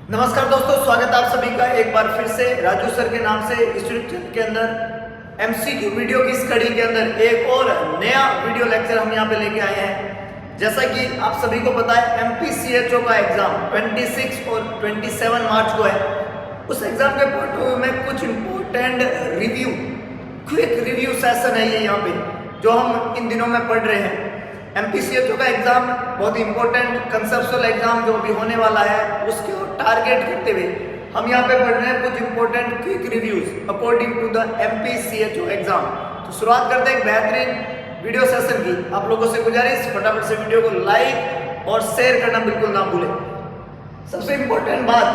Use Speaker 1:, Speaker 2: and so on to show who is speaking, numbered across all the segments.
Speaker 1: नमस्कार दोस्तों, स्वागत है आप सभी का एक बार फिर से राजू सर के नाम से इंस्टीट्यूट चैनल के अंदर एमसीक्यू वीडियो की इस कड़ी के अंदर एक और नया वीडियो लेक्चर हम यहाँ पे लेके आए हैं। जैसा कि आप सभी को पता है एमपीसीएचओ का एग्जाम 26 और 27 मार्च को है। उस एग्जाम के पॉइंट ऑफ व्यू में कुछ important review, quick review session है ये यहाँ पे जो हम इन दिनों में पढ़ रहे हैं। एमपीसीएचओ का एग्जाम बहुत ही इंपॉर्टेंट कंसेप्चुअल एग्जाम जो अभी होने वाला है उसके टारगेट करते हुए हम यहाँ पे पढ़ रहे हैं कुछ important quick reviews according to the MPCHO exam. तो शुरुआत करते हैं एक बेहतरीन वीडियो सेशन की। आप लोगों से गुजारिश, फटाफट से वीडियो को लाइक और शेयर करना बिल्कुल ना भूलें। सबसे इंपॉर्टेंट बात,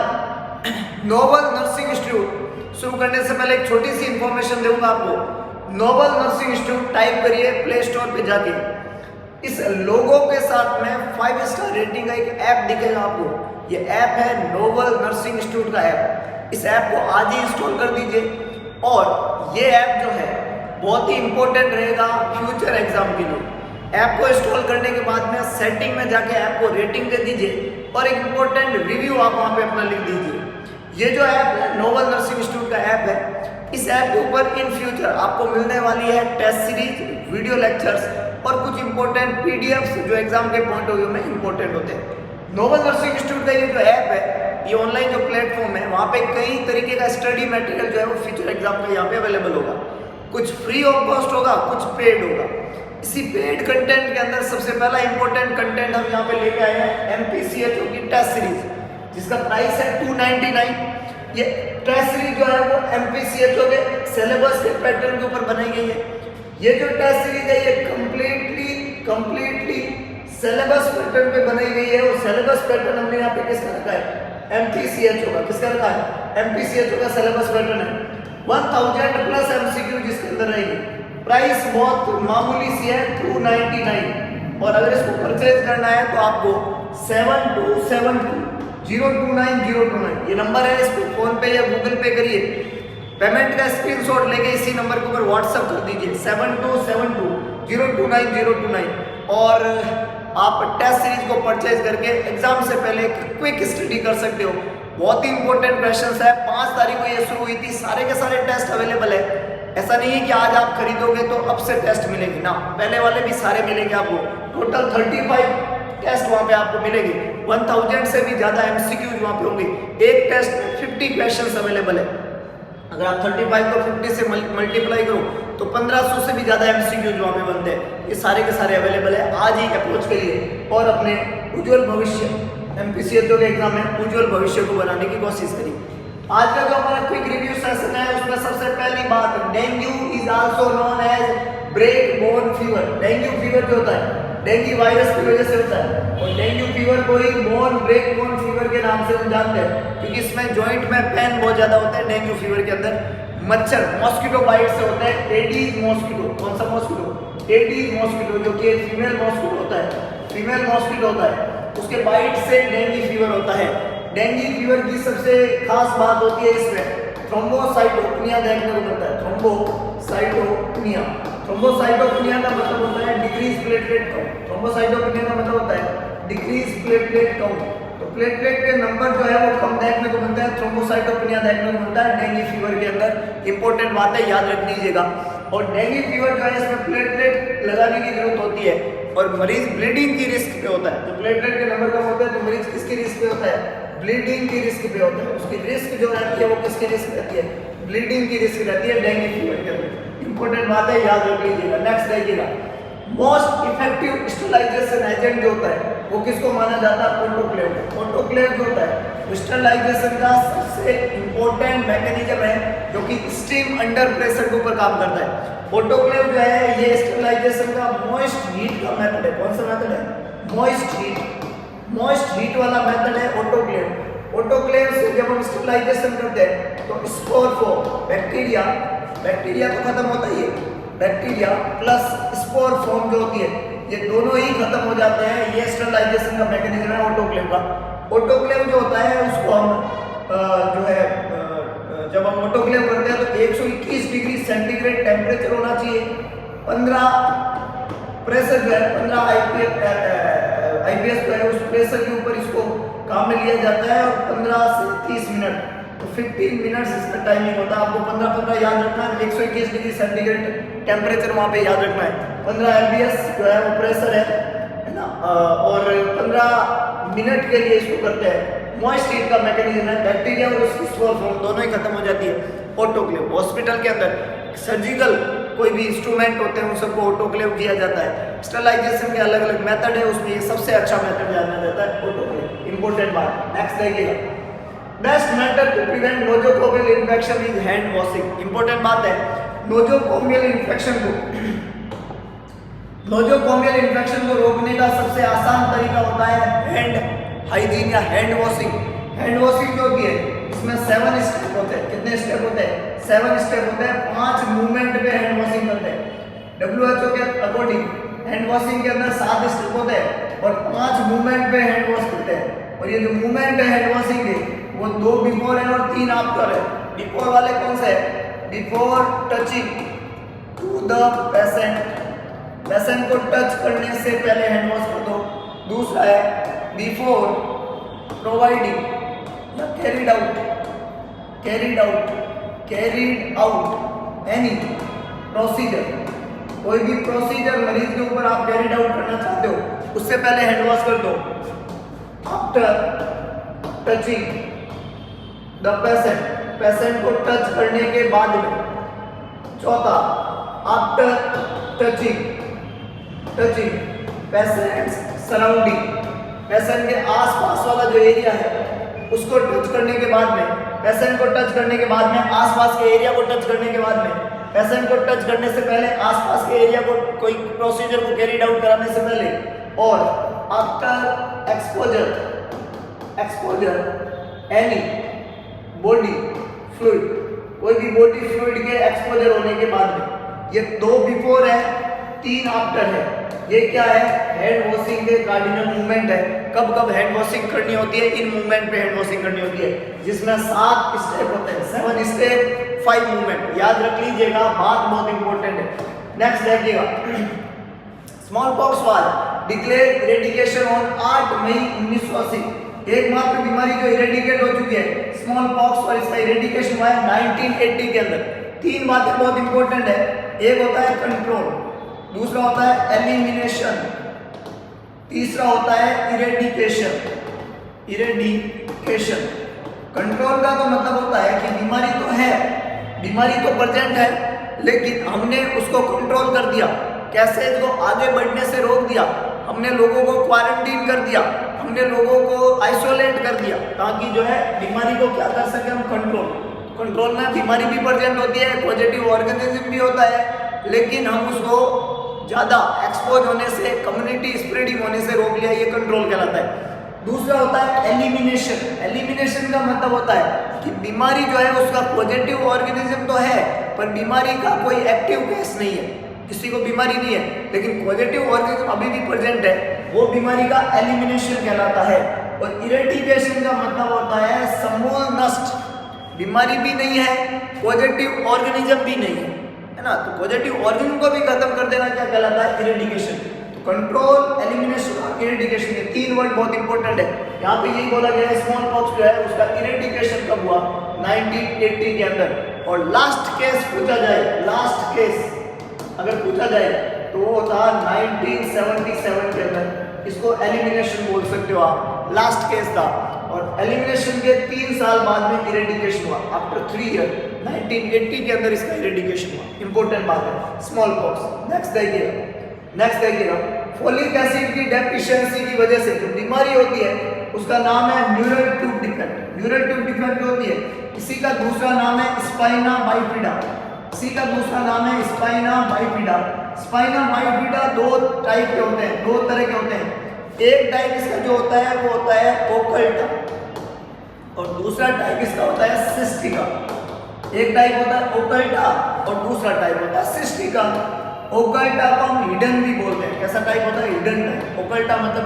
Speaker 1: नोबल नर्सिंग इंस्टीट्यूट शुरू करने से पहले एक छोटी सी इंफॉर्मेशन दूंगा आपको। नोबल नर्सिंग इंस्टीट्यूट टाइप करिए प्ले स्टोर पे जाके, इस लोगो के साथ में 5 स्टार रेटिंग का एक ऐप दिखेगा आपको। ये ऐप है नोबल नर्सिंग इंस्टीट्यूट का ऐप। इस ऐप को आज ही इंस्टॉल कर दीजिए और ये ऐप जो है बहुत ही इंपॉर्टेंट रहेगा फ्यूचर एग्जाम के लिए। ऐप को इंस्टॉल करने के बाद में सेटिंग में जाके ऐप को रेटिंग दे दीजिए और एक इंपॉर्टेंट रिव्यू आप वहाँ पे अपना लिख दीजिए। ये जो ऐप है नोबल नर्सिंग इंस्टीट्यूट का ऐप है। इस ऐप के ऊपर इन फ्यूचर आपको मिलने वाली है टेस्ट सीरीज, वीडियो लेक्चर्स और कुछ इंपॉर्टेंट पीडीएफ्स जो एग्जाम के पॉइंट ऑफ व्यू में इंपॉर्टेंट होते हैं। नोबल नर्सिंग इंस्टीट्यूट का ये जो ऐप है, ये ऑनलाइन जो प्लेटफॉर्म है, वहाँ पे कई तरीके का स्टडी मटेरियल जो है वो फ्यूचर एग्जाम का यहाँ पे अवेलेबल होगा। कुछ फ्री ऑफ कॉस्ट होगा, कुछ पेड होगा। इसी पेड कंटेंट के अंदर सबसे पहला इंपॉर्टेंट कंटेंट हम यहाँ पे लेके आए हैं एमपीसीएचओ की टेस्ट सीरीज, जिसका प्राइस है 299। ये टेस्ट सीरीज जो है वो एमपीसीएचओ के सिलेबस के पैटर्न के ऊपर बनाई गई है। ये जो टेस्ट सीरीज है ये कंप्लीटली सिलेबस पैटर्न पे बनाई गई है और सिलेबस पैटर्न हमने यहाँ पे किसका रखा है? एमपीसीएचओ का। किसका रखा है? एमपीसीएचओ का सिलेबस पैटर्न है 1000 प्लस एमसीक्यू जिसके अंदर रहेगी। प्राइस बहुत मामूली सी है 299 और अगर इसको परचेज करना है तो आपको 7272029029 ये नंबर है, इस पर फोन पे या गूगल पे करिए। पेमेंट का स्क्रीनशॉट लेके इसी नंबर के ऊपर व्हाट्सएप कर दीजिए 7272029029 और आप टेस्ट सीरीज को परचेज करके एग्जाम से पहले क्विक स्टडी कर सकते हो। बहुत ही इंपॉर्टेंट क्वेश्चंस है। 5 तारीख को ये शुरू हुई थी, सारे के सारे टेस्ट अवेलेबल है। ऐसा नहीं है कि आज आप खरीदोगे तो अब से टेस्ट मिलेगी ना, पहले वाले भी सारे मिलेंगे आपको। टोटल 35 टेस्ट वहाँ पे आपको मिलेंगे। 1000 से भी ज़्यादा एमसीक्यूज वहाँ पे होंगे। एक टेस्ट में 50 क्वेश्चन अवेलेबल है। अगर आप 35 को 50 से मल्टीप्लाई करो तो 1500 से भी ज़्यादा एमसीक्यूज वहाँ पे बनते हैं। ये सारे के सारे अवेलेबल है। आज ही अप्रोच करिए और अपने उज्जवल भविष्य, एमपीसीएचओ के एग्जाम में उज्जवल भविष्य को बनाने की कोशिश करिए। आज का जो हमारा क्विक रिव्यू सेशन है उसमें सबसे पहली बात, dengue is also known as break bone fever. Dengue fever जो होता है डेंगू वायरस की वजह से होता है और डेंगू फीवर को ही ब्रेक बोन फीवर के नाम से हम जानते हैं क्योंकि इसमें जॉइंट में पेन बहुत ज्यादा होता है। डेंगू फीवर के अंदर मच्छर मॉस्किटो बाइट से होता है। एडीज मॉस्किटो, कौन सा मॉस्किटो? एडीज मॉस्किटो, जो कि फीमेल मॉस्किटो होता है, फीमेल मॉस्किटो होता है, उसके बाइट से डेंगू फीवर होता है। डेंगू फीवर की सबसे खास बात होती है इसमें थ्रोम्बोसाइटोपिनिया देखने को मिलता है। थ्रोम्बोसाइटोपिनिया, थ्रोम्बोसाइटोपिनिया का मतलब होता है डिक्रीज प्लेटलेट काउंट। थ्रोम्बोसाइटोपिनिया का मतलब होता है डिक्रीज प्लेटलेट काउंट। तो प्लेटलेट के नंबर जो है वो कम देखने को मिलता है, थ्रोम्बोसाइटोपिनिया देखने को मिलता है डेंगू फीवर के अंदर। इंपॉर्टेंट बात है, याद रख लीजिएगा। और डेंगू फीवर जो है इसमें प्लेटलेट लगाने की जरूरत होती है और मरीज ब्लीडिंग की रिस्क पे होता है। तो प्लेटलेट के नंबर कम होता है तो मरीज किसकी रिस्क पे होता है? ब्लीडिंग की रिस्क पे होता है। उसकी रिस्क जो रहती है वो किसकी रिस्क रहती है? ब्लीडिंग की रिस्क रहती है डेंगू फीवर के अंदर। इंपॉर्टेंट बात है, याद रख लीजिएगा। नेक्स्ट देखिएगा, मोस्ट इफेक्टिव स्टरलाइजेशन एजेंट जो होता है वो किसको माना जाता है? ऑटोक्लेव। ऑटोक्लेव जो होता है स्टरलाइजेशन का सबसे इंपॉर्टेंट मैकेनिज्म है जो कि स्टीम अंडर प्रेशर के ऊपर काम करता है। ऑटोक्लेव जो है ये स्टरलाइजेशन का मॉइस्ट हीट का मेथड है। कौन सा मेथड है? मॉइस्ट हीट वाला मेथड है ऑटोक्लेव। ऑटोक्लेव से जब हम स्टरलाइजेशन करते हैं तो स्पोर फॉर्म, बैक्टीरिया तो खत्म होता ही है, बैक्टीरिया प्लस स्पोर फॉर्म जो होती है ये दोनों ही खत्म हो जाते हैं। ये स्टरलाइजेशन का मैकेनिज्म है ऑटोक्लेव का। ऑटोक्लेव जो होता है उसको हम जो है जब हम ऑटोक्लेव करते हैं तो 121 डिग्री सेंटीग्रेड टेम्परेचर होना चाहिए। 15 प्रेशर जो है 15 आईपीएस जो है उस प्रेशर के ऊपर इसको काम में लिया जाता है और 15 से 30 मिनट, तो 15 मिनट्स इसका टाइमिंग होता है। आपको 15-15 याद रखना है। 121 डिग्री सेंटीग्रेड टेम्परेचर वहाँ पे याद रखना है। 15 एलबीएस जो है वो प्रेशर है ना, और 15 मिनट के लिए इसको करते हैं। मॉइस्ट हीट का मैकेनिज्म है, बैक्टीरिया और उसकी स्पोर फॉर्म दोनों ही खत्म हो जाती है। ऑटोक्लेव, हॉस्पिटल के अंदर सर्जिकल कोई भी इंस्ट्रूमेंट होते हैं उन सबको ऑटोक्लेव किया जाता है। स्टरलाइजेशन के अलग अलग मेथड है, उसमें ये सबसे अच्छा मेथड जाना जाता है ऑटोक्लेव। इंपॉर्टेंट बात। नेक्स्ट देखिएगा, best method to prevent nosocomial infection is hand washing. Important बात है, नोजोकोमियल इन्फेक्शन को रोकने का सबसे आसान तरीका होता है हैंड हाइजीन या हैंड वॉशिंग। हैंड वॉशिंग जो होती है इसमें 7 स्टेप होते हैं। कितने स्टेप होते हैं? 7 स्टेप होते हैं। 5 मूवमेंट पे हैंड वॉशिंग करते हैं। WHO के अकॉर्डिंग हैंड वॉशिंग के अंदर 7 स्टेप होते हैं और 5 मूवमेंट पे हैंड वॉश करते हैं। और ये जो मूवमेंट है हैंड वॉशिंग के, वो 2 बिफोर है और 3 आफ्टर है। बिफोर वाले कौन से है? Before touching to the patient, patient को टच करने से पहले हैंड वॉश कर दो। दूसरा है बिफोर प्रोवाइडिंग या कैरिड आउट एनी प्रोसीजर, कोई भी प्रोसीजर मरीज के ऊपर आप कैरिड आउट करना चाहते हो उससे पहले हैंड वॉश कर दो। After touching the patient, patient को टच करने के बाद में। चौथा, after touching patients surrounding, patient के आसपास वाला जो एरिया है उसको टच करने के बाद में, पेशेंट को टच करने के बाद में, आसपास के एरिया को टच करने के बाद में, पेशेंट को टच करने से पहले आसपास के एरिया को कोई प्रोसीजर को कैरिड आउट कराने से पहले, और after exposure any body fluid, कोई भी बॉडी फ्लूइड के एक्सपोजर होने के बाद में। ये 2 बिफोर है, 3 आफ्टर है। ये क्या है? हैंड वॉशिंग के कार्डिनल मूवमेंट है। कब कब हैंड वॉशिंग करनी होती है? इन मूवमेंट पे हैंड वॉशिंग करनी होती है, जिसमें 7 स्टेप होते हैं। 7 स्टेप 5 मूवमेंट, याद रख लीजिएगा, बात बहुत इंपॉर्टेंट है। नेक्स्ट देखिएगा, small pox was declared eradication on 8 मई 1980। एकमात्र बीमारी जो इरेडिकेट हो चुकी है स्मॉल पॉक्स, और इसका इरेडिकेशन हुआ है 1980 के अंदर। 3 बातें बहुत इंपॉर्टेंट है। एक होता है कंट्रोल, दूसरा होता है एलिमिनेशन, तीसरा होता है इरेडिकेशन। कंट्रोल का तो मतलब होता है कि बीमारी तो है, बीमारी तो प्रेजेंट है, लेकिन हमने उसको कंट्रोल कर दिया। कैसे? इसको आगे बढ़ने से रोक दिया। हमने लोगों को क्वारंटीन कर दिया, हमने लोगों को आइसोलेट कर दिया, ताकि जो है बीमारी को क्या कर सके हम? कंट्रोल में बीमारी भी प्रेजेंट होती है, पॉजिटिव ऑर्गेनिज्म भी होता है, लेकिन हम उसको ज़्यादा एक्सपोज होने से, कम्युनिटी स्प्रेडिंग होने से रोक लिया। ये कंट्रोल कहलाता है। दूसरा होता है एलिमिनेशन का मतलब होता है कि बीमारी जो है उसका पॉजिटिव ऑर्गेनिज्म तो है, पर बीमारी का कोई एक्टिव केस नहीं है, किसी को बीमारी नहीं है, लेकिन पॉजिटिव ऑर्गेनिज्म अभी भी प्रेजेंट है, वो बीमारी का एलिमिनेशन कहलाता है। और इरेडिकेशन का मतलब होता है समूल नष्ट, बीमारी भी नहीं है, पॉजिटिव ऑर्गेनिज्म भी नहीं है ना, तो पॉजिटिव ऑर्गेनिज्म को भी खत्म कर देना क्या कहलाता है? इरेडिकेशन। तो कंट्रोल, एलिमिनेशन और इरेडिकेशन, ये 3 वर्ड बहुत इंपॉर्टेंट है। यहाँ पे यही बोला गया है स्मॉल पॉक्स जो है उसका इरेडिकेशन कब हुआ? 1980 के अंदर। और लास्ट केस पूछा जाए, लास्ट केस अगर पूछा जाए तो वो था 1977 के अंदर। इसको एलिमिनेशन बोल सकते हो आप, लास्ट केस था। और एलिमिनेशन के 3 साल बाद में इरेडिकेशन हुआ, आफ्टर 3 ईयर 1980 के अंदर इसका इरेडिकेशन हुआ। इंपॉर्टेंट बात है स्मॉल पॉक्स। नेक्स्ट देखिएगा, फोलिक एसिड की डेफिशिएंसी की वजह से जो बीमारी होती है उसका नाम है neural tube defect. Neural tube defect जो होती है, इसी का दूसरा नाम है spina bifida. Spina bifida 2 type के होते हैं, 2 तरह के होते हैं। एक टाइप इसका जो होता है वो होता है ओकल्टा, और दूसरा टाइप इसका होता है सिस्टिका। एक टाइप होता है ओकल्टा और दूसरा टाइप होता है सिस्टिका। ओकल्टा को हम हिडन भी बोलते हैं। कैसा टाइप होता है? Hidden type. ओकल्टा मतलब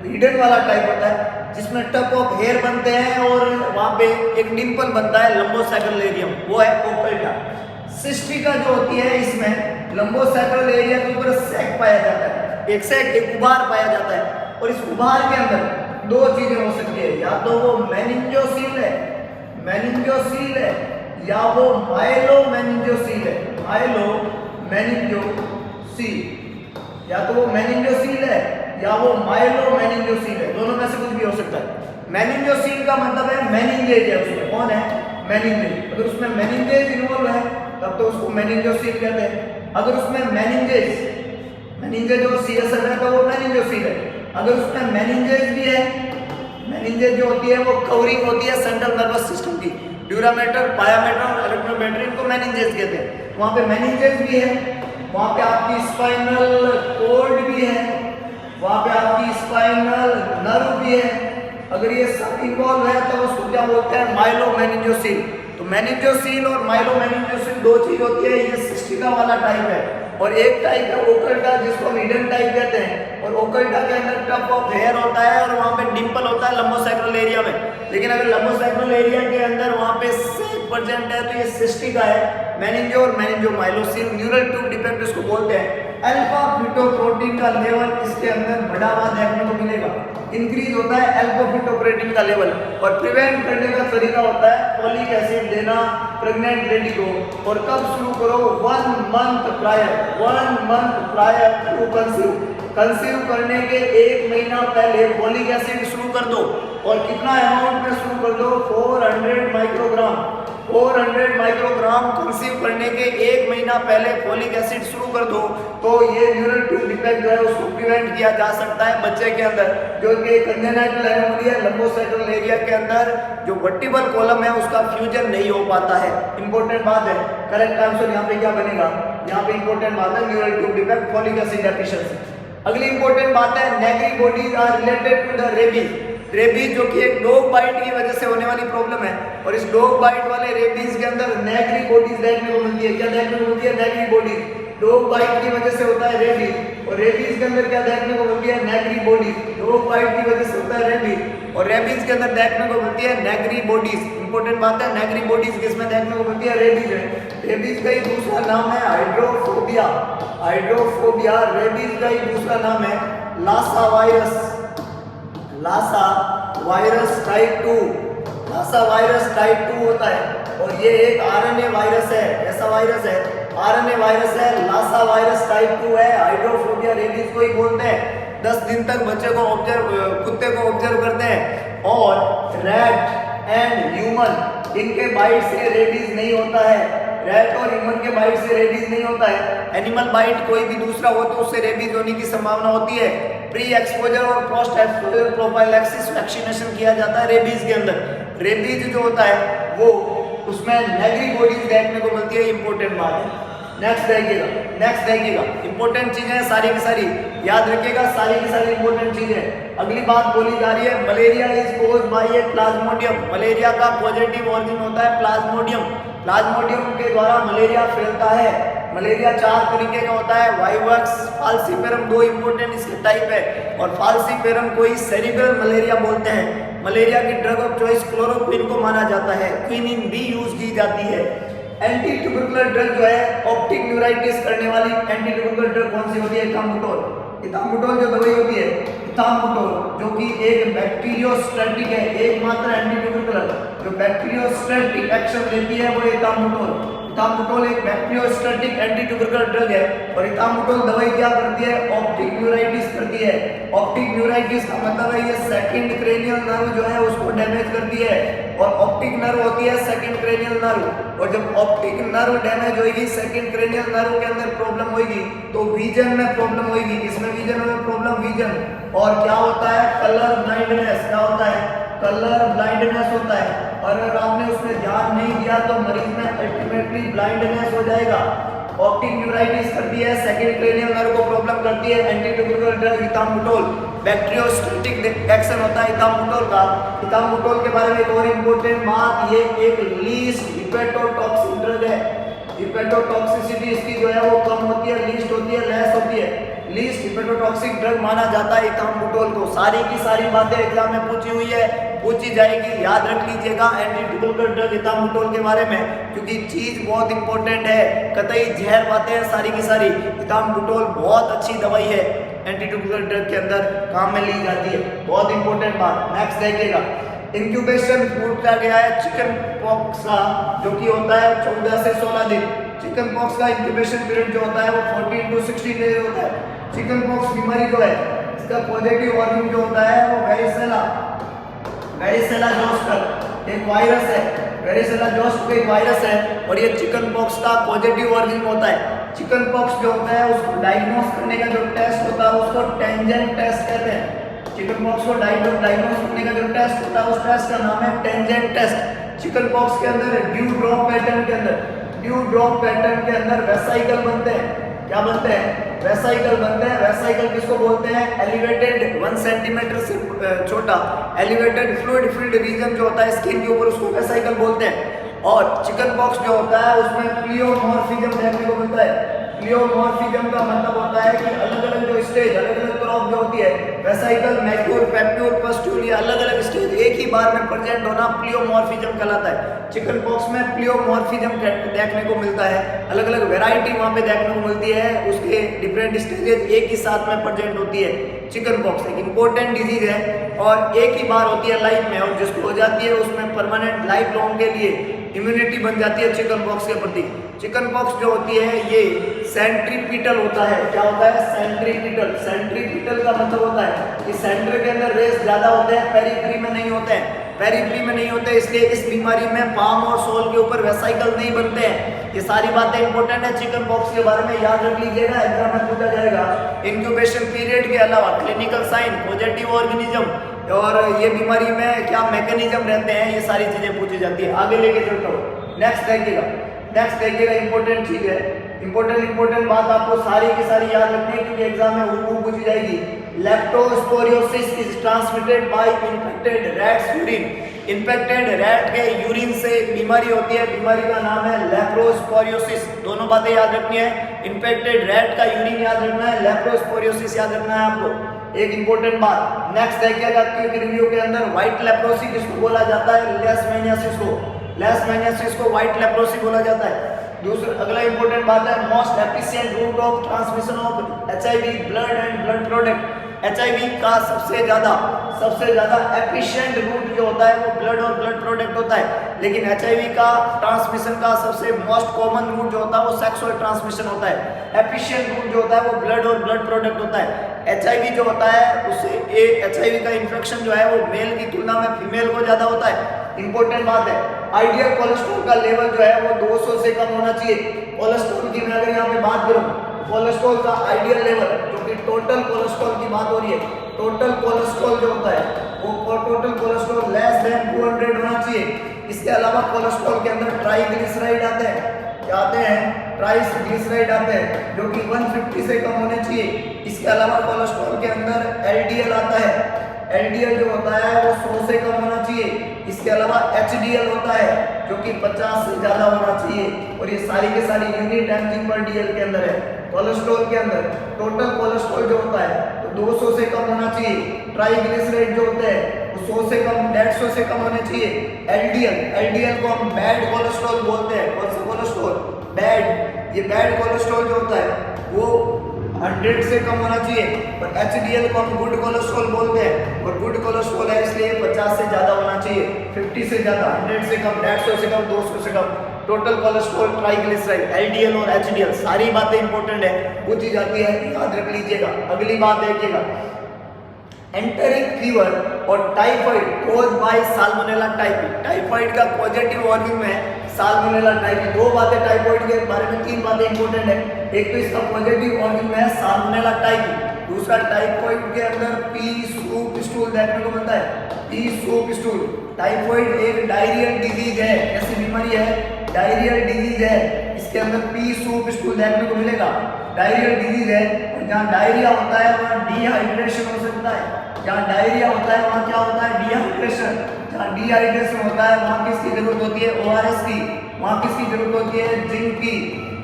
Speaker 1: हिडन वाला टाइप होता है, जिसमें टप ऑफ हेयर बनते हैं और वहाँ पे एक डिंपल बनता है, लंबोसैक्रल एरियम, वो है ओकल्टा। सिस्टिका जो होती है इसमें लंबोसैक्रल एरिया के ऊपर सैक पाया जाता है, एक उभार पाया जाता है, और इस उभार के अंदर दो चीजें हो सकती है, या तो वो मेनिंजोसील है या वो माइलोमेनिंजोसील है, या तो वो मेनिंजोसील है या वो माइलोमेनिंजोसील है, दोनों में से कुछ भी हो सकता है। मेनिंजोसील का मतलब है मेनिंजेज है उसमें, कौन है? मेनिंजेज। अगर उसमें मेनिंजेज इन्वॉल्व है तब तो उसको मेनिंजोसील कहते हैं। अगर उसमें मेनिंजेज और सीएसएफ है तो वो मेनिंजोसील है। अगर उसमें मेनिंजेज भी है, मेनिंजेज जो होती है वो कवरिंग होती है सेंट्रल नर्वस सिस्टम की, ड्यूरामेटर, पायामेटर और इलेक्ट्रोमेटर, इनको मेनिंजेज कहते हैं। वहाँ पे मेनिंजेज भी है, वहाँ पे आपकी स्पाइनल कॉर्ड भी है, वहाँ पे आपकी स्पाइनल नर्व भी है। अगर ये सब इन्वॉल्व है तो उसको क्या बोलते हैं? माइलोमेनिंजोसील। तो मेनिंजोसील और माइलोमेनिंजोसील दो चीज होती है। ये सिस्टिका वाला टाइप है और एक टाइप है ओकल्टा, जिसको हम हिडन टाइप कहते हैं। और ओकल्टा के अंदर टफ ऑफ हेयर होता है और वहाँ पे डिंपल होता है लंबोसैक्रल एरिया में। लेकिन अगर लंबोसैक्रल एरिया के अंदर वहाँ पे सेक प्रेजेंट है तो ये सिस्टिका है। मेनिंजो और मेनिंजोमाइलोसिल न्यूरल ट्यूब डिफेक्ट इसको बोलते हैं। अल्फा फिटोप्रोटीन का लेवल इसके अंदर बढ़ा हुआ देखने को मिलेगा, इंक्रीज होता है अल्फा फिटोप्रोटीन का लेवल। और प्रिवेंट करने का तरीका होता है फोलिक एसिड देना प्रेग्नेंट लेडी को। और कब शुरू करो? 1 मंथ प्रायर टू कंसीव करने के 1 महीना पहले फोलिक एसिड शुरू कर दो। और कितना अमाउंट में शुरू कर दो? 400 माइक्रोग्राम कंसीव करने के 1 महीना पहले फोलिक एसिड शुरू कर दो, तो ये न्यूरल ट्यूब डिफेक्ट जो है उसको प्रिवेंट किया जा सकता है बच्चे के अंदर, जो कि कंजेनाइटल एनोमली है। लंबोसैक्रल एरिया के अंदर जो वर्टिबल कॉलम है उसका फ्यूजन नहीं हो पाता है। इंपॉर्टेंट बात है, करेक्ट आंसर यहाँ पे क्या बनेगा? यहाँ पे इंपॉर्टेंट बात है neural tube defect, folic acid deficiency. अगली इंपॉर्टेंट बात है Negri bodies are related to the rabies, जो कि एक डॉग बाइट की वजह से होने वाली प्रॉब्लम है। और इस डॉग बाइट वाले रेबीज के अंदर नेग्री बॉडीज देखने को मिलती है। क्या देखने को मिलती है? Negri bodies. डॉग बाइट की वजह से होता है रेबीज, और रेबीज के अंदर क्या देखने को मिलती है? Negri bodies. डॉग बाइट की वजह से होता है रेबीज, और रेबीज के अंदर देखने को मिलती है नेग्री बॉडीज। इंपॉर्टेंट बात है, नेग्री बॉडीज किसमें देखने को मिलती है? रेबीज है। रेबीज का ही दूसरा नाम है हाइड्रोफोबिया। रेबीज का ही दूसरा नाम है लासा वायरस टाइप 2 होता है। और ये एक आरएनए वायरस है। ऐसा वायरस है, आरएनए वायरस है, लासा वायरस टाइप 2 है। हाइड्रोफोबिया रेबीज को ही बोलते हैं। 10 दिन तक बच्चे को कुत्ते को ऑब्जर्व करते हैं। और रैट एंड ह्यूमन, इनके बाइट से रेबीज नहीं होता है। रैट और ह्यूमन के बाइट से रेबीज नहीं होता है। एनिमल बाइट कोई भी दूसरा हो तो उससे रेबीज होने की संभावना होती है। प्री एक्सपोजर और पोस्ट एक्सपोजर प्रोफाइलैक्सिस वैक्सीनेशन किया जाता है रेबीज के अंदर। रेबीज जो होता है वो उसमें नेग्री बॉडीज देखने को मिलती है। इंपॉर्टेंट बात है। नेक्स्ट देखिएगा इंपॉर्टेंट चीजें सारी की सारी याद रखिएगा, सारी की सारी इंपॉर्टेंट चीजें। अगली बात बोली जा रही है, malaria is caused by A Plasmodium. Malaria का पॉजिटिव ऑर्गन होता है प्लाज्मोडियम के द्वारा मलेरिया फैलता है। मलेरिया 4 तरीके का होता है, वाइवक्स, फाल्सीपेरम, 2 इंपॉर्टेंट इसके टाइप है। और फाल्सीपेरम को ही सेरिब्रल मलेरिया बोलते हैं। मलेरिया की ड्रग ऑफ चॉइस क्लोरोक्विन को माना जाता है। क्विनिन भी यूज की जाती है। एंटी ट्यूबरकुलर ड्रग जो है, ऑप्टिक न्यूराइटिस करने वाली एंटी ट्यूबरकुलर ड्रग कौन सी होती है? इथाम्बुटोल जो दवाई होती है, इथाम्बुटोल, जो कि एक बैक्टीरियोस्टैटिक है, एकमात्र एंटी ट्यूबरकुलर जो बैक्टीरियोस्टैटिक एक्शन देती है वो इथाम्बुटोल एक बैक्टीरियोस्टैटिक एंटी ट्यूबरकुलर ड्रग है। और इथाम्बुटोल दवाई क्या करती है? ऑप्टिक न्यूराइटिस करती है। ऑप्टिक न्यूराइटिस का मतलब है ये सेकंड क्रेनियल नर्व जो है उसको डैमेज करती है। और ऑप्टिक नर्व होती है सेकंड क्रेनियल नर्व। और जब ऑप्टिक नर्व डैमेज होगी, सेकंड क्रेनियल नर्व के अंदर प्रॉब्लम होगी तो विजन में प्रॉब्लम होगी। इसमें विजन में प्रॉब्लम, विजन। और क्या होता है? Colour blindness. क्या होता है? कलर ब्लाइंडनेस होता है। और अगर आपने उसमें ध्यान नहीं दिया तो मरीज में अल्टीमेटली ब्लाइंडनेस हो जाएगा। ऑप्टिक न्यूराइटिस करती है, सेकंड क्रेनियल नर्व को प्रॉब्लम करती है anti tubercular drug ethambutol. Bacteriostatic action होता है इथाम्बुटोल का। इथाम्बुटोल के बारे में एक और इंपॉर्टेंट बात, ये एक लीस्ट हिपेटोटॉक्सिक ड्रग है। हिपेटोटॉक्सिसिटी इसकी जो है वो कम होती है, लीस्ट होती है, लेस होती है। लीस्ट हिपेटोटॉक्सिक ड्रग माना जाता है इथाम्बुटोल को। सारी की सारी बातें एग्जाम में पूछी हुई है, पूछी जाएगी, याद रख लीजिएगा एंटी ट्यूबरकुलर ड्रग इथाम्बुटोल के बारे में, क्योंकि चीज बहुत इंपॉर्टेंट है। कतई जहर बातें हैं सारी की सारी। इथाम्बुटोल बहुत अच्छी दवाई है। एंटी ट्यूबरकुलर ड्रग के अंदर काम में ली जाती है। बहुत इंपॉर्टेंट बात। नेक्स्ट देखिएगा, इंक्यूबेशन पीरियड का गया है चिकन पॉक्स का, जो कि होता है 14 से 16 दिन। चिकन पॉक्स का इंक्यूबेशन पीरियड जो होता है वो 14 to 16 डेज होता है। चिकन पॉक्स बीमारी जो है इसका पॉजिटिव ऑर्गन जो होता है वो वेरिसेला जोस्टर एक वायरस है। वेरिसेला जोस्टर एक वायरस है और ये चिकन पॉक्स का पॉजिटिव ऑर्गन होता है। चिकन पॉक्स जो होता है उसको डायग्नोस करने का जो टेस्ट होता है उसको टेंजेंट टेस्ट कहते हैं। चिकन पॉक्स को डायग्नोस करने का जो टेस्ट होता है उस टेस्ट का नाम है टेंजेंट टेस्ट। चिकन पॉक्स के अंदर ड्यू ड्रॉप पैटर्न के अंदर वेसाइकल बनते हैं। क्या बनते हैं? वेसाइकल बनते हैं। वेसाइकल किसको बोलते हैं? एलिवेटेड 1 सेंटीमीटर से छोटा एलिवेटेड फ्लूइड फिल्ड रीजन जो होता है स्किन के ऊपर उसको वेसाइकल बोलते हैं। और चिकन पॉक्स जो होता है उसमें प्लियोमॉर्फिज्म देखने को मिलता है। प्लियोमॉर्फिज्म का मतलब होता है कि अलग अलग जो स्टेज, अलग अलग क्रॉप जो होती है, वेसाइकल, मैक्यूल, पैप्यूल, पस्ट्यूल, ये अलग अलग स्टेज एक ही बार में प्रेजेंट होना प्लियोमॉर्फिज्म कहलाता है। चिकन पॉक्स में प्लियोमॉर्फिज्म देखने को मिलता है, अलग अलग वैरायटी वहाँ पे देखने को मिलती है, उसके डिफरेंट स्टेजेस एक ही साथ में प्रेजेंट होती है। चिकन पॉक्स एक इंपॉर्टेंट डिजीज है और एक ही बार होती है लाइफ में, और जिसको हो जाती है उसमें परमानेंट लाइफ लॉन्ग के लिए इम्यूनिटी बन जाती है चिकन पॉक्स के प्रति। चिकन पॉक्स जो होती है ये सेंट्रीपिटल होता है। क्या होता है? सेंट्रीपिटल का मतलब होता है कि सेंटर के अंदर रेस ज्यादा होते हैं, पेरिफेरी में नहीं होते हैं। पेरिफेरी में नहीं होते इसलिए इस बीमारी में पाम और सोल के ऊपर वेसाइकल नहीं बनते हैं। ये सारी बातें इंपॉर्टेंट है चिकन पॉक्स के बारे में, याद रख लीजिएगा, एग्जाम में पूछा जाएगा। इंक्यूबेशन पीरियड के अलावा क्लिनिकल साइन, पॉजिटिव ऑर्गेनिज्म और ये बीमारी में क्या मैकेनिज्म रहते हैं, ये सारी चीजें पूछी जाती है। आगे लेके चलता हूँ। नेक्स्ट देखिएगा इंपॉर्टेंट चीज है, इंपॉर्टेंट बात आपको सारी की सारी याद रखनी है क्योंकि एग्जाम में वो पूछी जाएगी। Leptospirosis is transmitted by infected rats urine. Infected rat के यूरिन से बीमारी होती है, बीमारी का नाम है लेप्टोस्पोरियोसिस। दोनों बातें याद रखनी है, इन्फेक्टेड रैट का यूरिन याद रखना है, लेप्टोस्पोरियोसिस याद रखना है आपको। एक इंपॉर्टेंट बात नेक्स्ट देखिएगा, क्विक रिव्यू के अंदर व्हाइट लेप्रोसी किसको बोला जाता है? लेशमैनियासिस को व्हाइट लेप्रोसी बोला जाता है। दूसरा अगला इंपॉर्टेंट बात है, most efficient route of transmission of HIV blood and blood product. HIV का सबसे ज्यादा एफिशिएंट रूट जो होता है वो ब्लड और ब्लड प्रोडक्ट होता है, लेकिन एचआईवी का ट्रांसमिशन का सबसे मोस्ट कॉमन रूट जो होता है वो सेक्सुअल ट्रांसमिशन होता है। एफिशिएंट रूट जो होता है वो ब्लड और ब्लड प्रोडक्ट होता है। एचआईवी जो होता है उससे एचआईवी का इन्फेक्शन जो है वो मेल की तुलना में फीमेल को ज्यादा होता है। इंपॉर्टेंट बात है, आइडियल कोलेस्ट्रॉल का लेवल जो है वो 200 से कम होना चाहिए। कोलेस्ट्रॉल की मैं अगर यहाँ पे बात करूँ, कोलेस्ट्रॉल का आइडियल लेवल जो कि टोटल कोलेस्ट्रॉल की बात हो रही है, टोटल कोलेस्ट्रॉल जो होता है वो टोटल कोलेस्ट्रॉल लेस देन 200 होना चाहिए। इसके अलावा कोलेस्ट्रॉल के अंदर ट्राइग्लिसराइड आते हैं, क्या आते हैं? ट्राइग्लिसराइड आते हैं जो कि 150 से कम होने चाहिए। इसके अलावा कोलेस्ट्रॉल के अंदर एलडीएल आता है, एलडीएल जो होता है वो 100 से कम होना चाहिए। इसके अलावा एचडीएल होता है जो कि 50 से ज्यादा होना चाहिए, और ये सारी के सारी यूनिट एमजी पर डीएल के अंदर है। कोलेस्ट्रॉल के अंदर टोटल कोलेस्ट्रॉल जो होता है तो 200 से कम होना चाहिए। ट्राइग्लिसराइड जो होते हैं वो 100 से कम, 150 से कम होने चाहिए। एलडीएल को हम बैड कोलेस्ट्रॉल बोलते हैं। कौन सा कोलेस्ट्रॉल? बैड। ये बैड कोलेस्ट्रॉल जो होता है वो 100 से कम होना चाहिए, और एचडीएल को हम गुड कोलेस्ट्रॉल बोलते हैं, और गुड कोलेस्ट्रॉल है इसलिए 50 से ज्यादा होना चाहिए। 50 से ज्यादा, 100 से कम, 150 से कम, 200 से कम। टोटल कोलेस्ट्रॉल, ट्राइग्लिसराइड, एलडीएल और एचडीएल सारी बातें इंपॉर्टेंट है, पूछी जाती है, याद रख लीजिएगा। अगली बात देखिएगा, एंटेरिक फीवर और typhoid cause by Salmonella typhi. Typhoid का पॉजिटिव ऑर्गन में साल्मोनेला टाइफी। दो बातें टाइफाइड के बारे में, तीन बातें इंपॉर्टेंट है। एक तो इसका पॉजिटिव ऑर्गन में है साल्मोनेला टाइफी, दूसरा टाइफाइड के अंदर पी सूप स्टूल देखने को मिलता है। P soup stool. टाइफाइड एक डायरियल डिजीज है। कैसी बीमारी है? डायरियल डिजीज है। इसके अंदर पी सूप स्टूल देखने को मिलेगा। डायरियल डिजीज है, और जहाँ डायरिया होता है वहाँ डिहाइड्रेशन हो सकता है। जहाँ डायरिया होता है वहाँ क्या होता है? डिहाइड्रेशन। जहाँ डिहाइड्रेशन होता है वहाँ किसकी जरूरत होती है? ओआरएस की। वहाँ किसकी जरूरत होती है? जिंक की।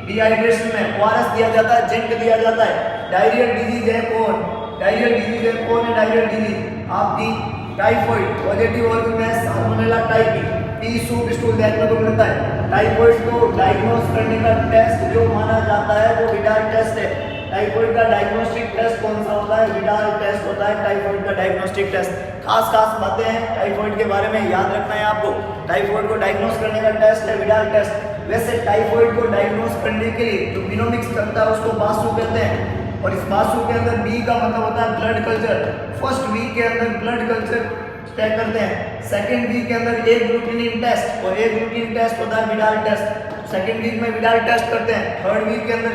Speaker 1: डिहाइड्रेशन में ओआरएस दिया जाता है, जिंक दिया जाता है। डायरियल डिजीज है कौन? डायरियल डिजीज है कौन है? डायरियल डिजीज आपकी टाइफाइड। पॉजिटिव ऑर्गन में Salmonella typhi, P soup stool देखने को मिलता है। टाइफाइड को डायग्नोस करने का टेस्ट जो माना जाता है वो विडाल टेस्ट है। टाइफॉइड का डायग्नोस्टिक टेस्ट कौन सा होता है? विडाल टेस्ट होता है टाइफॉइड का डायग्नोस्टिक टेस्ट। खास बातें हैं टाइफॉइड के बारे में याद रखना है आपको। टाइफॉइड को डायग्नोस करने का टेस्ट है विडाल टेस्ट। वैसे टाइफॉइड को डायग्नोस करने के लिए जो विनोमिक्स करता है उसको बासु कहते हैं, और इस बासु के अंदर बी का मतलब होता है ब्लड कल्चर। फर्स्ट वीक के अंदर ब्लड कल्चर चेक करते हैं, सेकेंड वीक के अंदर एक ग्लूटिनिन टेस्ट, और एक ग्लूटिनिन टेस्ट होता है विडाल टेस्ट। सेकेंड वीक में विडाल टेस्ट करते हैं। थर्ड वीक के अंदर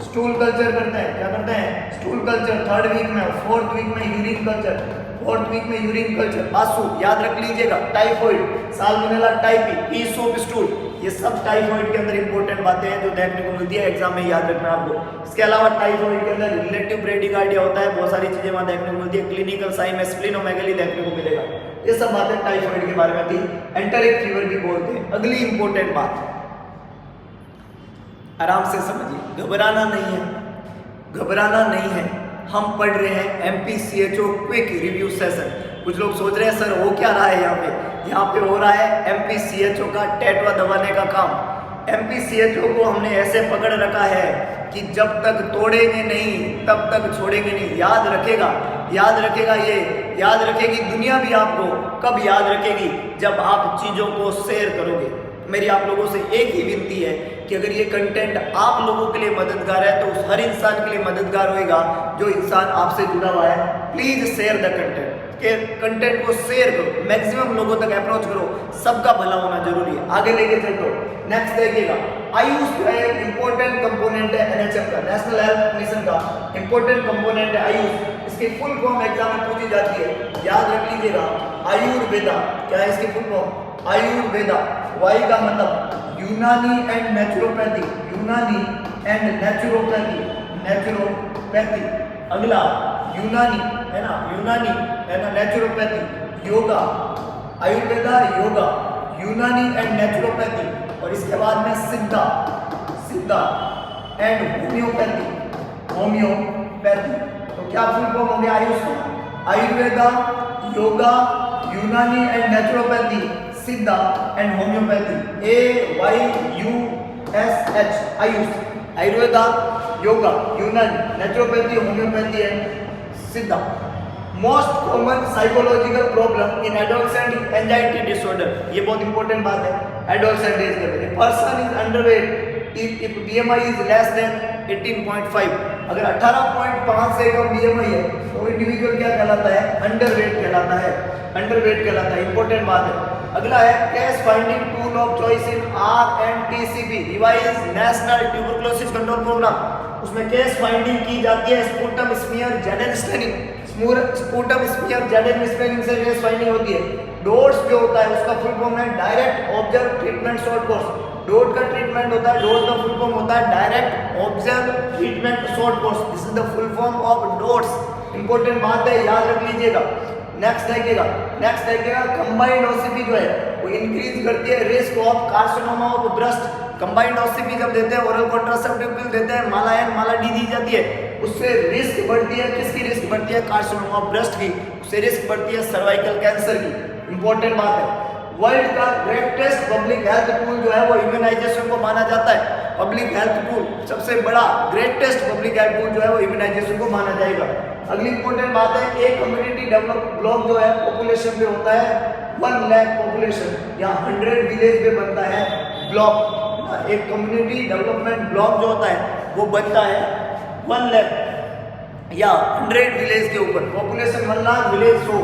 Speaker 1: स्टूल कल्चर करते हैं। क्या करते हैं? स्टूल कल्चर थर्ड वीक में। फोर्थ वीक में यूरिन कल्चर, फोर्थ वीक में यूरिन कल्चर। बासु याद रख लीजिएगा। टाइफॉइड, साल्मोनेला टाइफी, ईसोप स्टूल, ये सब टाइफॉइड के अंदर इंपॉर्टेंट बातें हैं जो देखने को मिलती है एग्जाम में, याद रखना आपको। इसके अलावा टाइफॉइड के अंदर रिलेटिव ब्रेडिकार्डिया होता है, बहुत सारी चीजें वहां देखने को मिलती है। क्लिनिकल साइन में स्प्लीनोमेगाली देखने को मिलेगा। ये सब बातें टाइफॉइड के बारे में थी। एंटेरिक फीवर भी बोलते हैं। अगली इंपॉर्टेंट बात, आराम से समझिए, घबराना नहीं है, घबराना नहीं है। हम पढ़ रहे हैं MPCHO क्विक रिव्यू सेशन। कुछ लोग सोच रहे हैं सर हो क्या रहा है यहाँ पे हो रहा है MPCHO का टैटवा दबाने का काम। MPCHO को हमने ऐसे पकड़ रखा है कि जब तक तोड़ेंगे नहीं तब तक छोड़ेंगे नहीं। याद रखेगा ये, याद रखेगी दुनिया भी आपको। कब याद रखेगी? जब आप चीज़ों को शेयर करोगे। मेरी आप लोगों से एक ही विनती है कि अगर ये कंटेंट आप लोगों के लिए मददगार है तो उस हर इंसान के लिए मददगार होएगा जो इंसान आपसे जुड़ा हुआ है। प्लीज शेयर द कंटेंट, के कंटेंट को शेयर करो, मैक्सिमम लोगों तक अप्रोच करो। सबका भला होना जरूरी है। आगे लेके चलते हो। नेक्स्ट देखिएगा, आयुष जो है इंपॉर्टेंट कंपोनेंट है NHM का, नेशनल हेल्थ मिशन का इंपॉर्टेंट कंपोनेंट है आयुष। इसकी फुल फॉर्म एग्जाम में पूछी जाती है, याद रख लीजिएगा। आयुर्वेदा, क्या है इसकी फुल फॉर्म? आयुर्वेदा। वाई का मतलब यूनानी एंड नेचुरोपैथी, यूनानी एंड नेचुरोपैथी। अगला यूनानी है ना, यूनानी है ना, नेचुरोपैथी, योगा। आयुर्वेदा, योगा, यूनानी एंड नेचुरोपैथी। और इसके बाद में सिद्धा एंड होम्योपैथी। तो क्या फुल फॉर्म हो गया आयुष का? आयुर्वेदा, योगा, यूनानी एंड नेचुरोपैथी, सिद्धा and homeopathy. AYUSH, Ayush. Ayurveda, yoga, यूनानी, नेचुरोपैथी, होम्योपैथी एंड सिद्धा। Most common psychological problem in adolescent anxiety disorder. ये बहुत इंपॉर्टेंट बात है। एडोलसेंट एज के अंदर person is underweight if BMI is less than 18.5। अगर 18.5 से कम BMI है तो इंडिविजुअल क्या कहलाता है? अंडरवेट कहलाता है, अंडरवेट कहलाता है। इंपॉर्टेंट बात है। अगला है case finding tool of choice in RNTCP, revise national tuberculosis control programme. उसमें केस फाइंडिंग की जाती है स्पुटम स्मीयर जेडन स्कैनिंग, स्पुटम स्मीयर जेडन स्कैनिंग से केस फाइंडिंग होती है। डोट्स जो होता है उसका फुल फॉर्म है direct observe treatment short course. DOT का ट्रीटमेंट होता है, डोट का फुल फॉर्म होता है direct observe treatment short course. This is the full form of dots. Important बात है, याद रख लीजिएगा। नेक्स्ट देखिएगा कंबाइंड OCP जो है वो इंक्रीज करती है risk of carcinoma of breast. Combined OCP जब देते हैं, ओरल कॉन्ट्रासेप्टिव पिल देते हैं, माला N माला D दी जाती है, उससे रिस्क बढ़ती है। किसकी रिस्क बढ़ती है? कार्सिनोमा ऑफ ब्रेस्ट की। उससे रिस्क बढ़ती है सर्वाइकल कैंसर की। इंपॉर्टेंट बात है। वर्ल्ड का ग्रेटेस्ट पब्लिक हेल्थ टूल जो है वो इम्यूनाइजेशन को माना जाता है। पब्लिक हेल्थ टूल सबसे बड़ा ग्रेटेस्ट पब्लिक हेल्थ टूल जो है वो इम्यूनाइजेशन को माना जाएगा। अगली इंपॉर्टेंट बात है, एक कम्युनिटी डेवलप ब्लॉक जो है पॉपुलेशन पे होता है 1 लाख पॉपुलेशन या 100 विलेज पे बनता है ब्लॉक। एक कम्युनिटी डेवलपमेंट ब्लॉक जो होता है वो बनता है 1 लाख या 100 विलेज के ऊपर। Population 1 lakh, village 100।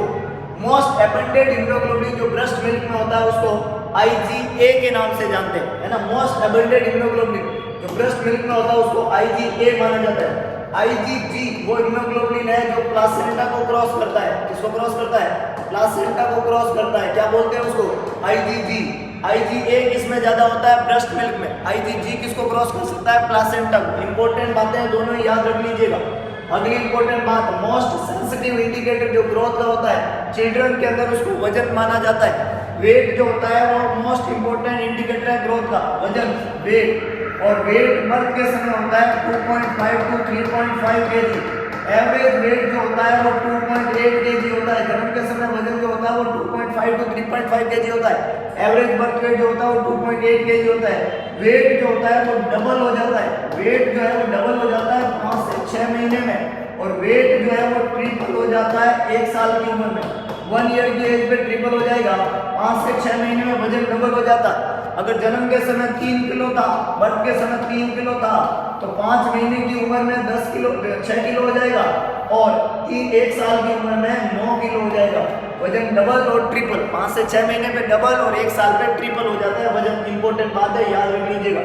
Speaker 1: Most abundant haemoglobin जो ब्रेस्ट मिल्क में होता है उसको IgA के नाम से जानते हैं, है ना। मोस्ट एबंडेंट हीमोग्लोबिन जो ब्रेस्ट मिल्क में होता है उसको IgA माना जाता है। IgG वो हीमोग्लोबिन है जो प्लासेंटा को क्रॉस करता है। किसको क्रॉस करता है? प्लासेंटा को क्रॉस करता है। क्या बोलते हैं उसको? IgG। IgA किसमें ज्यादा होता है? ब्रेस्ट मिल्क में। IgG किसको क्रॉस कर सकता है? प्लासेंटा को। इंपॉर्टेंट बातें दोनों ही याद रख लीजिएगा। अगली इंपॉर्टेंट बात, मोस्ट सेंसिटिव इंडिकेटर जो ग्रोथ का होता है चिल्ड्रन के अंदर, उसको वजन माना जाता है। वेट जो होता है वो मोस्ट इंपॉर्टेंट इंडिकेटर है ग्रोथ का, वजन, वेट। और वेट मर्द के समय होता है 2.5 to 3.5 kg। एवरेज वेट जो होता है वो 2 2.8 kg होता है। जन्म के समय वजन जो होता है वो 2.5 to 3.5 kg होता है। एवरेज बर्थ वेट जो होता है वो 2.8 kg होता है। वेट जो होता है वो डबल हो जाता है, वेट जो है वो डबल हो जाता है 5 से 6 महीने में, और वेट जो है वो ट्रिपल हो जाता है 1 साल की उम्र में। 1 ईयर की एज पे ट्रिपल हो जाएगा, 5 से 6 महीने में वजन डबल हो जाता है। अगर जन्म के समय 3 किलो था, बर्थ के समय 3 किलो था, तो 5 महीने की उम्र में 10 किलो 6 किलो हो जाएगा, और 1 साल की उम्र में 9 किलो हो जाएगा। वजन डबल और ट्रिपल, 5 से 6 महीने पे डबल और 1 साल पे ट्रिपल हो जाता है वजन। इंपॉर्टेंट बात है, याद रख लीजिएगा।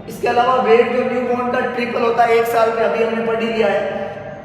Speaker 1: इसके अलावा वेट जो न्यूबॉर्न का ट्रिपल होता है 1 साल पे, अभी हमने पढ़ ही लिया है।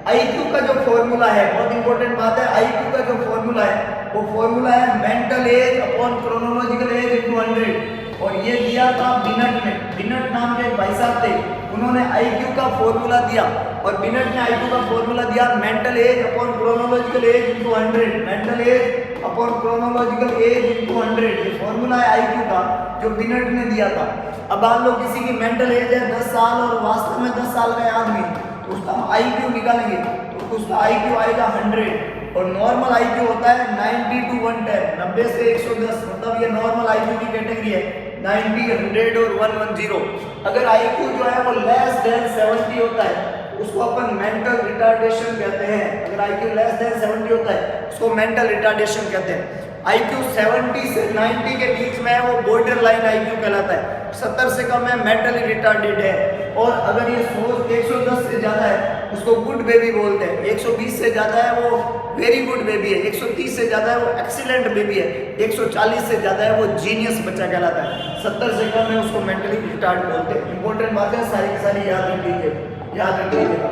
Speaker 1: आईक्यू का जो फॉर्मूला है, बहुत इंपॉर्टेंट बात है, आईक्यू का जो फॉर्मूला है वो फॉर्मूला है mental as upon chronological age into 100, और ये दिया था बिनट में। बिनट नाम के भाई साहब थे, उन्होंने आईक्यू का फॉर्मूला दिया, और बिनट ने आईक्यू का फॉर्मूला दिया mental as upon chronological age into 100, mental as upon chronological age into 100, ये फॉर्मूला है आईक्यू का जो बिनट ने दिया था। अब मान लो किसी की मेंटल एज है 10 साल और वास्तव में 10 साल का आदमी, तो उसका हम आईक्यू निकालेंगे तो उसका आईक्यू आएगा 100, और नॉर्मल आईक्यू होता है 90 to 110, 90 से 110, मतलब ये नॉर्मल आईक्यू की कैटेगरी है। 90, 100 और 110। अगर आईक्यू जो है वो लेस देन 70 होता है उसको अपन मेंटल रिटार्डेशन कहते हैं। अगर आईक्यू लेस देन 70 होता है उसको मेंटल रिटार्डेशन कहते हैं। आईक्यू 70 से 90 के बीच में है वो बॉर्डर लाइन आईक्यू कहलाता है। 70 से कम है मेंटली रिटार्डेड है, और अगर ये 110 से ज़्यादा है उसको गुड बेबी बोलते हैं। 120 से ज़्यादा है वो वेरी गुड बेबी है, 130 से ज़्यादा है वो एक्सीलेंट बेबी है, 140 से ज़्यादा है वो जीनियस बच्चा कहलाता है, 70 से कम है उसको मेंटली रिटार्ड बोलते हैं। इंपॉर्टेंट बात है, सारी की सारी याद रख लीजिए, याद रख लीजिएगा।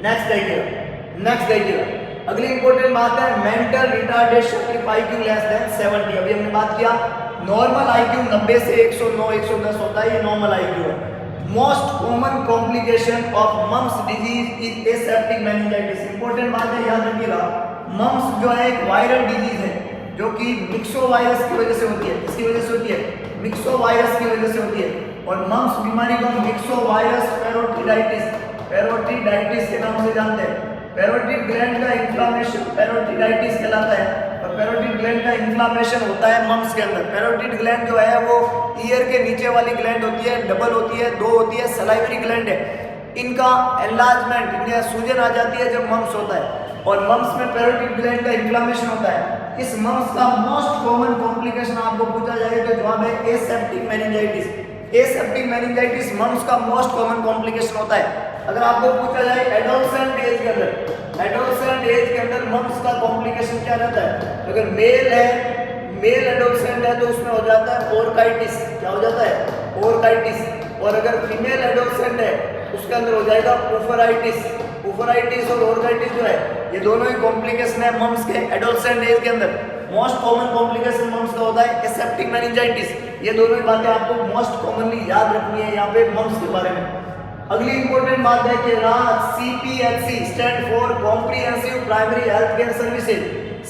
Speaker 1: नेक्स्ट देखिएगा, अगली इंपॉर्टेंट बात है mental retardation if IQ less than 70। अभी हमने बात किया नॉर्मल आईक्यू 90 से 109 110 होता है, ये नॉर्मल आईक्यू है। Most common complication of mumps disease is aseptic meningitis. Important बात है, याद रखिएगा। मम्स जो है एक वायरल डिजीज है जो कि मिक्सो वायरस की वजह से होती है। किसकी वजह से होती है? मिक्सो वायरस की वजह से होती है। और मम्स बीमारी को मिक्सो वायरस पैरोटिडाइटिस के नाम से जानते हैं। पैरोटिड ग्लैंड का इन्फ्लामेशन पैरोटिडाइटिस कहलाता है, और पैरोटिड ग्लैंड का इन्फ्लामेशन होता है मम्स के अंदर। पैरोटिड ग्लैंड जो है वो ईयर के नीचे वाली ग्लैंड होती है, डबल होती है, 2 होती है, सलाइवरी ग्लैंड है। इनका एनलार्जमेंट, इनका सूजन आ जाती है जब मम्स होता है, और मम्स में पैरोटिड ग्लैंड का इन्फ्लामेशन होता है। इस मम्स का मोस्ट कॉमन कॉम्प्लिकेशन आपको पूछा जाएगा तो जवाब है aseptic meningitis. Aseptic meningitis mumps का मोस्ट कॉमन कॉम्प्लिकेशन होता है। अगर आपको पूछा जाए एडोलसेंट एज के अंदर मम्स का कॉम्प्लिकेशन क्या रहता है, तो अगर मेल एडोलसेंट है तो उसमें हो जाता है ओरकाइटिस। क्या हो जाता है? ओरकाइटिस। और अगर फीमेल एडोलसेंट है उसके अंदर हो जाएगा ओफराइटिस और ओरकाइटिस जो है ये दोनों ही कॉम्प्लिकेशन है मम्स के एडोलसेंट एज के अंदर। मोस्ट कॉमन कॉम्प्लिकेशन मम्स का होता है एसेप्टिक मेनिंजाइटिस। ये दोनों ही बातें आपको मोस्ट कॉमनली याद रखनी है यहाँ पे मम्स के बारे में। अगली इंपॉर्टेंट बात है कि CPHC stand for comprehensive primary health care services.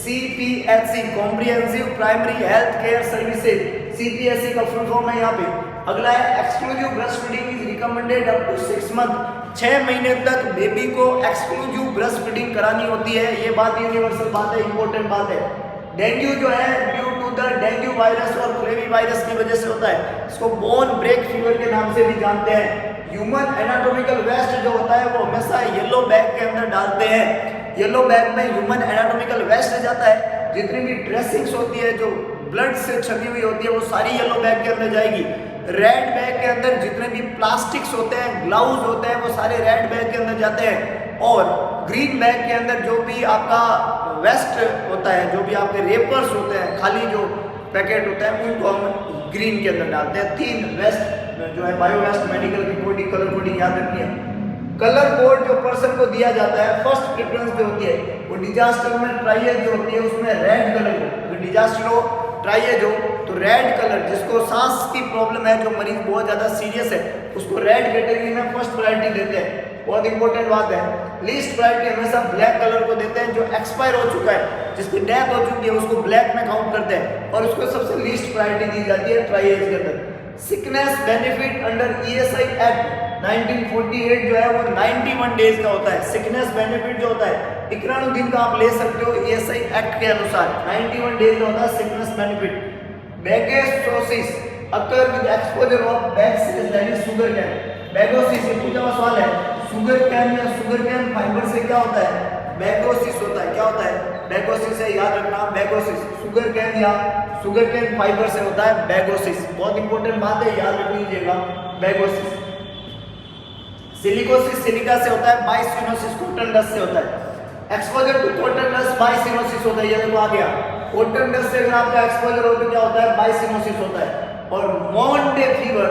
Speaker 1: CPHC comprehensive primary health care services, CPHC का फुल फॉर्म है यहाँ पे। अगला है exclusive breast feeding is recommended up to 6 month. 6 महीने तक बेबी को एक्सक्लूसिव ब्रेस्ट फीडिंग करानी होती है। ये बात यूनिवर्सल बात है, इंपॉर्टेंट बात है। डेंगू जो है due to the dengue virus और फ्लेवी वायरस की वजह से होता है। इसको बोन ब्रेक फीवर के नाम से भी जानते हैं। ह्यूमन एनाटॉमिकल वेस्ट जो होता है वो हमेशा येलो बैग के अंदर डालते हैं। येलो बैग में ह्यूमन एनाटॉमिकल वेस्ट जाता है। जितनी भी ड्रेसिंग्स होती है जो ब्लड से छपी हुई होती है वो सारी येलो बैग के अंदर जाएगी। रेड बैग के अंदर जितने भी प्लास्टिक्स होते हैं, ग्लव्स होते हैं, वो सारे रेड बैग के अंदर जाते हैं। और ग्रीन बैग के अंदर जो भी आपका वेस्ट होता है, जो भी आपके रेपर्स होते हैं, खाली जो पैकेट होता है उनको हम ग्रीन के अंदर डालते हैं। 3 वेस्ट जो है बायो वेस्ट, मेडिकल की कोडिंग, कलर कोडिंग याद रखनी है। कलर कोड जो पर्सन को दिया जाता है, फर्स्ट प्रेफरेंस जो होती है वो डिजास्टर में ट्राइएज जो होती है उसमें रेड कलर को, डिजास्टर हो ट्राइएज हो तो रेड कलर, जिसको सांस की प्रॉब्लम है, जो मरीज बहुत ज़्यादा सीरियस है, उसको रेड कैटेगरी में फर्स्ट प्रायोरिटी देते हैं। बहुत इंपॉर्टेंट बात है। लीस्ट प्रायोरिटी हमेशा ब्लैक कलर को देते हैं। जो एक्सपायर हो चुका है, जिसकी डेथ हो चुकी है, उसको ब्लैक में काउंट करते हैं और उसको सबसे लीस्ट प्रायोरिटी दी जाती है ट्राइएज के अंदर। Sickness benefit under ESI act 1948 जो है वो 91 डेज का होता है। सिकनेस बेनिफिट जो होता है शुक्राणु दिन का आप ले सकते हो ESI एक्ट के अनुसार 91 डेज का होता है sickness benefit. Bagassosis occur with exposure of bag cells that is sugar cane. Bagassosis ये पूछा हुआ सवाल है, शुगर कैन या शुगर कैन फाइबर से क्या होता है? बैगोसिस होता है। क्या होता है? बैगोसिस है, याद रखना बैगोसिस। शुगर कैन या शुगर कैन फाइबर से होता है बैगोसिस। बहुत इंपॉर्टेंट बात है, याद रख लीजिएगा बैगोसिस। सिलिकोसिस सिलिका से होता है, बाइसिनोसिस कॉटन डस्ट से होता है। एक्सपोजर टू कॉटन डस्ट बाइसिनोसिस होता है, ये देखो आ गया। कॉटन डस्ट से अगर आपका एक्सपोजर हो तो क्या होता है? बाइसिनोसिस होता है। और Monday fever,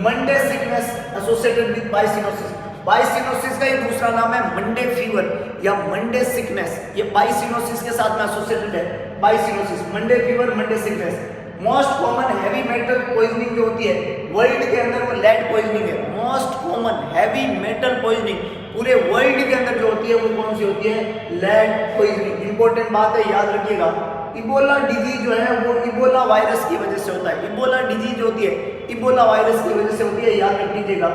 Speaker 1: Monday sickness associated with byssinosis. Byssinosis का ही दूसरा नाम है मंडे फीवर या मंडे सिकनेस। ये बाइसिनोसिस के साथ में एसोसिएटेड है, byssinosis, Monday fever, Monday sickness. Most common heavy metal poisoning जो होती है वर्ल्ड के अंदर वो लेड पॉइजनिंग है। Most common heavy metal poisoning पूरे वर्ल्ड के अंदर जो होती है वो कौन सी होती है? Lead poisoning. इंपॉर्टेंट बात है, याद रखिएगा। इबोला डिजीज जो है वो इबोला वायरस की वजह से होता है। इबोला डिजीज होती है इबोला वायरस की वजह से होती है, याद रख लीजिएगा।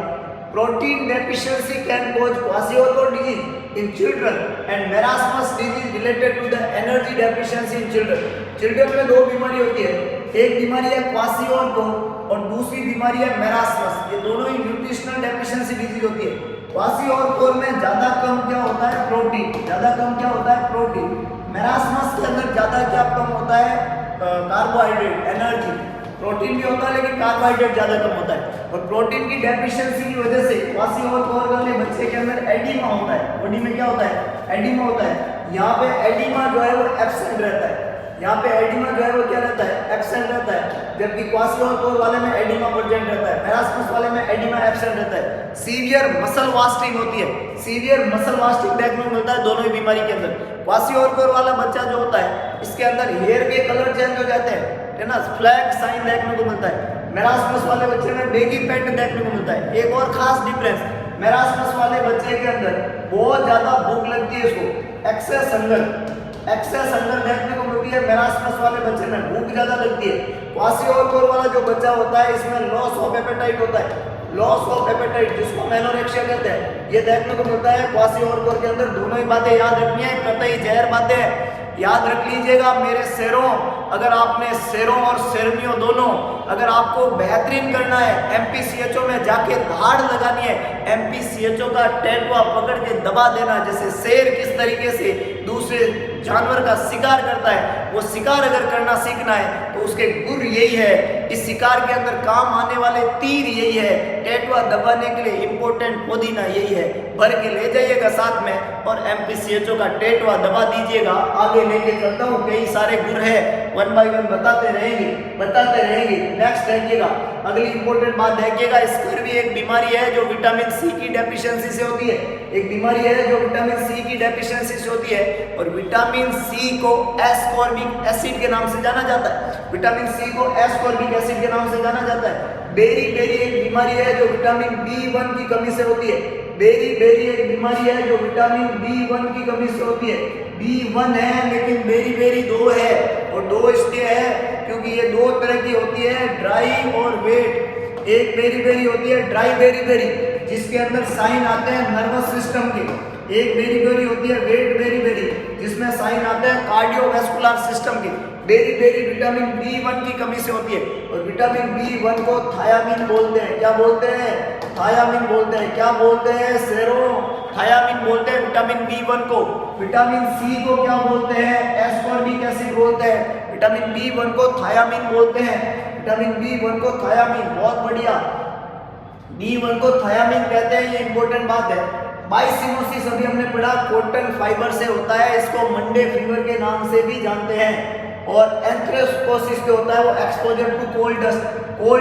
Speaker 1: Protein deficiency can cause kwashiorkor disease in children and marasmus disease related to the energy deficiency in children. Children में दो बीमारी होती है, एक बीमारी है क्वाशियोकोर और दूसरी बीमारी है मेरास्मस। ये दोनों ही न्यूट्रिशनल डेफिशिएंसी डिजीज होती है। क्वाशियोकोर में ज्यादा कम क्या होता है? प्रोटीन। ज्यादा कम क्या होता है? प्रोटीन। मेरास्मस के अंदर ज्यादा क्या कम होता है? Carbohydrate, energy. प्रोटीन भी होता है लेकिन कार्बोहाइड्रेट ज्यादा कम होता है। और प्रोटीन की डेफिशिएंसी की वजह से क्वाशियोकोर वाले बच्चे के अंदर एडिमा होता है। बॉडी में क्या होता है? एडिमा होता है। यहाँ पे एडिमा जो है वो एब्सेंट रहता है। यहाँ पे एडिमा जो है वो क्या रहता है? एब्सेंट रहता है। जबकि क्वाशियोकोर वाले में एडिमा प्रेजेंट रहता है, मेरास्मस वाले में एडिमा एब्सेंट रहता है। सीवियर मसल वास्टिंग होती है, सीवियर मसल वास्टिंग देखने को मिलता है दोनों ही बीमारी के अंदर। क्वाशियोकोर वाला बच्चा जो होता है इसके अंदर हेयर के कलर चेंज हो जाते हैं, है ना, फ्लैग साइन देखने को मिलता है। मेरास्मस वाले बच्चे में बेगी पैंट देखने को मिलता है। एक और खास डिफरेंस, मेरास्मस वाले बच्चे के अंदर बहुत ज्यादा भूख लगती है, इसको एक्सेस हंगर देखने को मिलती है। मेरास्मस वाले बच्चे में भूख ज्यादा लगती है। क्वाशियोकोर वाला जो बच्चा होता है इसमें लॉस ऑफ एपेटाइट होता है, लॉस ऑफ एपेटाइट जिसको मेनोरेक्सिया कहते हैं, ये देखने को मिलता है क्वाशियोकोर के अंदर। दोनों ही बातें याद रखनी है, कतई जहर बातें याद रख लीजिएगा मेरे शेरों। अगर आपने शेरों और शेरनियों दोनों अगर आपको बेहतरीन करना है, MPCHO में जाके धाड़ लगानी है, MPCHO का टेटुआ पकड़ के दबा देना। जैसे शेर किस तरीके से दूसरे जानवर का शिकार करता है, वो शिकार अगर करना सीखना है तो उसके गुर यही है। इस शिकार के अंदर काम आने वाले तीर यही है। टेटुआ दबाने के लिए इंपॉर्टेंट पुदीना यही है। भर के ले जाइएगा साथ में और MPCHO का टेटुआ दबा दीजिएगा। आगे लेके चलता हूँ, कई सारे गुर है, 1 बाय 1 बताते रहेंगे। नेक्स्ट देखिएगा, अगली इंपॉर्टेंट बात देखिएगा। स्कर्वी एक बीमारी है जो विटामिन सी की डेफिशिएंसी से होती है। एक बीमारी है जो विटामिन सी की डेफिशिएंसी से होती है और विटामिन सी को एस्कॉर्बिक एसिड के नाम से जाना जाता है। विटामिन सी को एस्कॉर्बिक एसिड के नाम से जाना जाता है। बेरी एक बीमारी है जो विटामिन B1 की कमी से होती है। बेरी एक बीमारी है जो विटामिन B1 की कमी से होती है। B1 है लेकिन बेरी 2 है, और 2 इसलिए है क्योंकि ये 2 तरह की होती है, ड्राई और वेट। एक बेरी होती है ड्राई बेरी जिसके अंदर साइन आते हैं नर्वस सिस्टम के। एक बेरी होती है वेट बेरी जिसमें साइन आते हैं कार्डियोवैस्कुलर सिस्टम के। बेरी विटामिन B1 की कमी से होती है और विटामिन B1 को थायामीन बोलते हैं। क्या बोलते हैं? थायामीन बोलते हैं। क्या बोलते हैं शेरों? थायामीन बोलते हैं विटामिन B1 को। विटामिन C को क्या बोलते हैं? एस्कॉर्बिक एसिड बोलते हैं। विटामिन B1 को थायामीन बोलते हैं। विटामिन B1 को थायामीन, बहुत बढ़िया, B1 को थायामीन कहते हैं। ये इंपॉर्टेंट बात है। बाइसिनोसिस अभी हमने पढ़ा, कॉटन फाइबर से होता है, इसको मंडे फीवर के नाम से भी जानते हैं। और एंथ्रेकोसिस जो होता है वो एक्सपोजर टू कोल्ड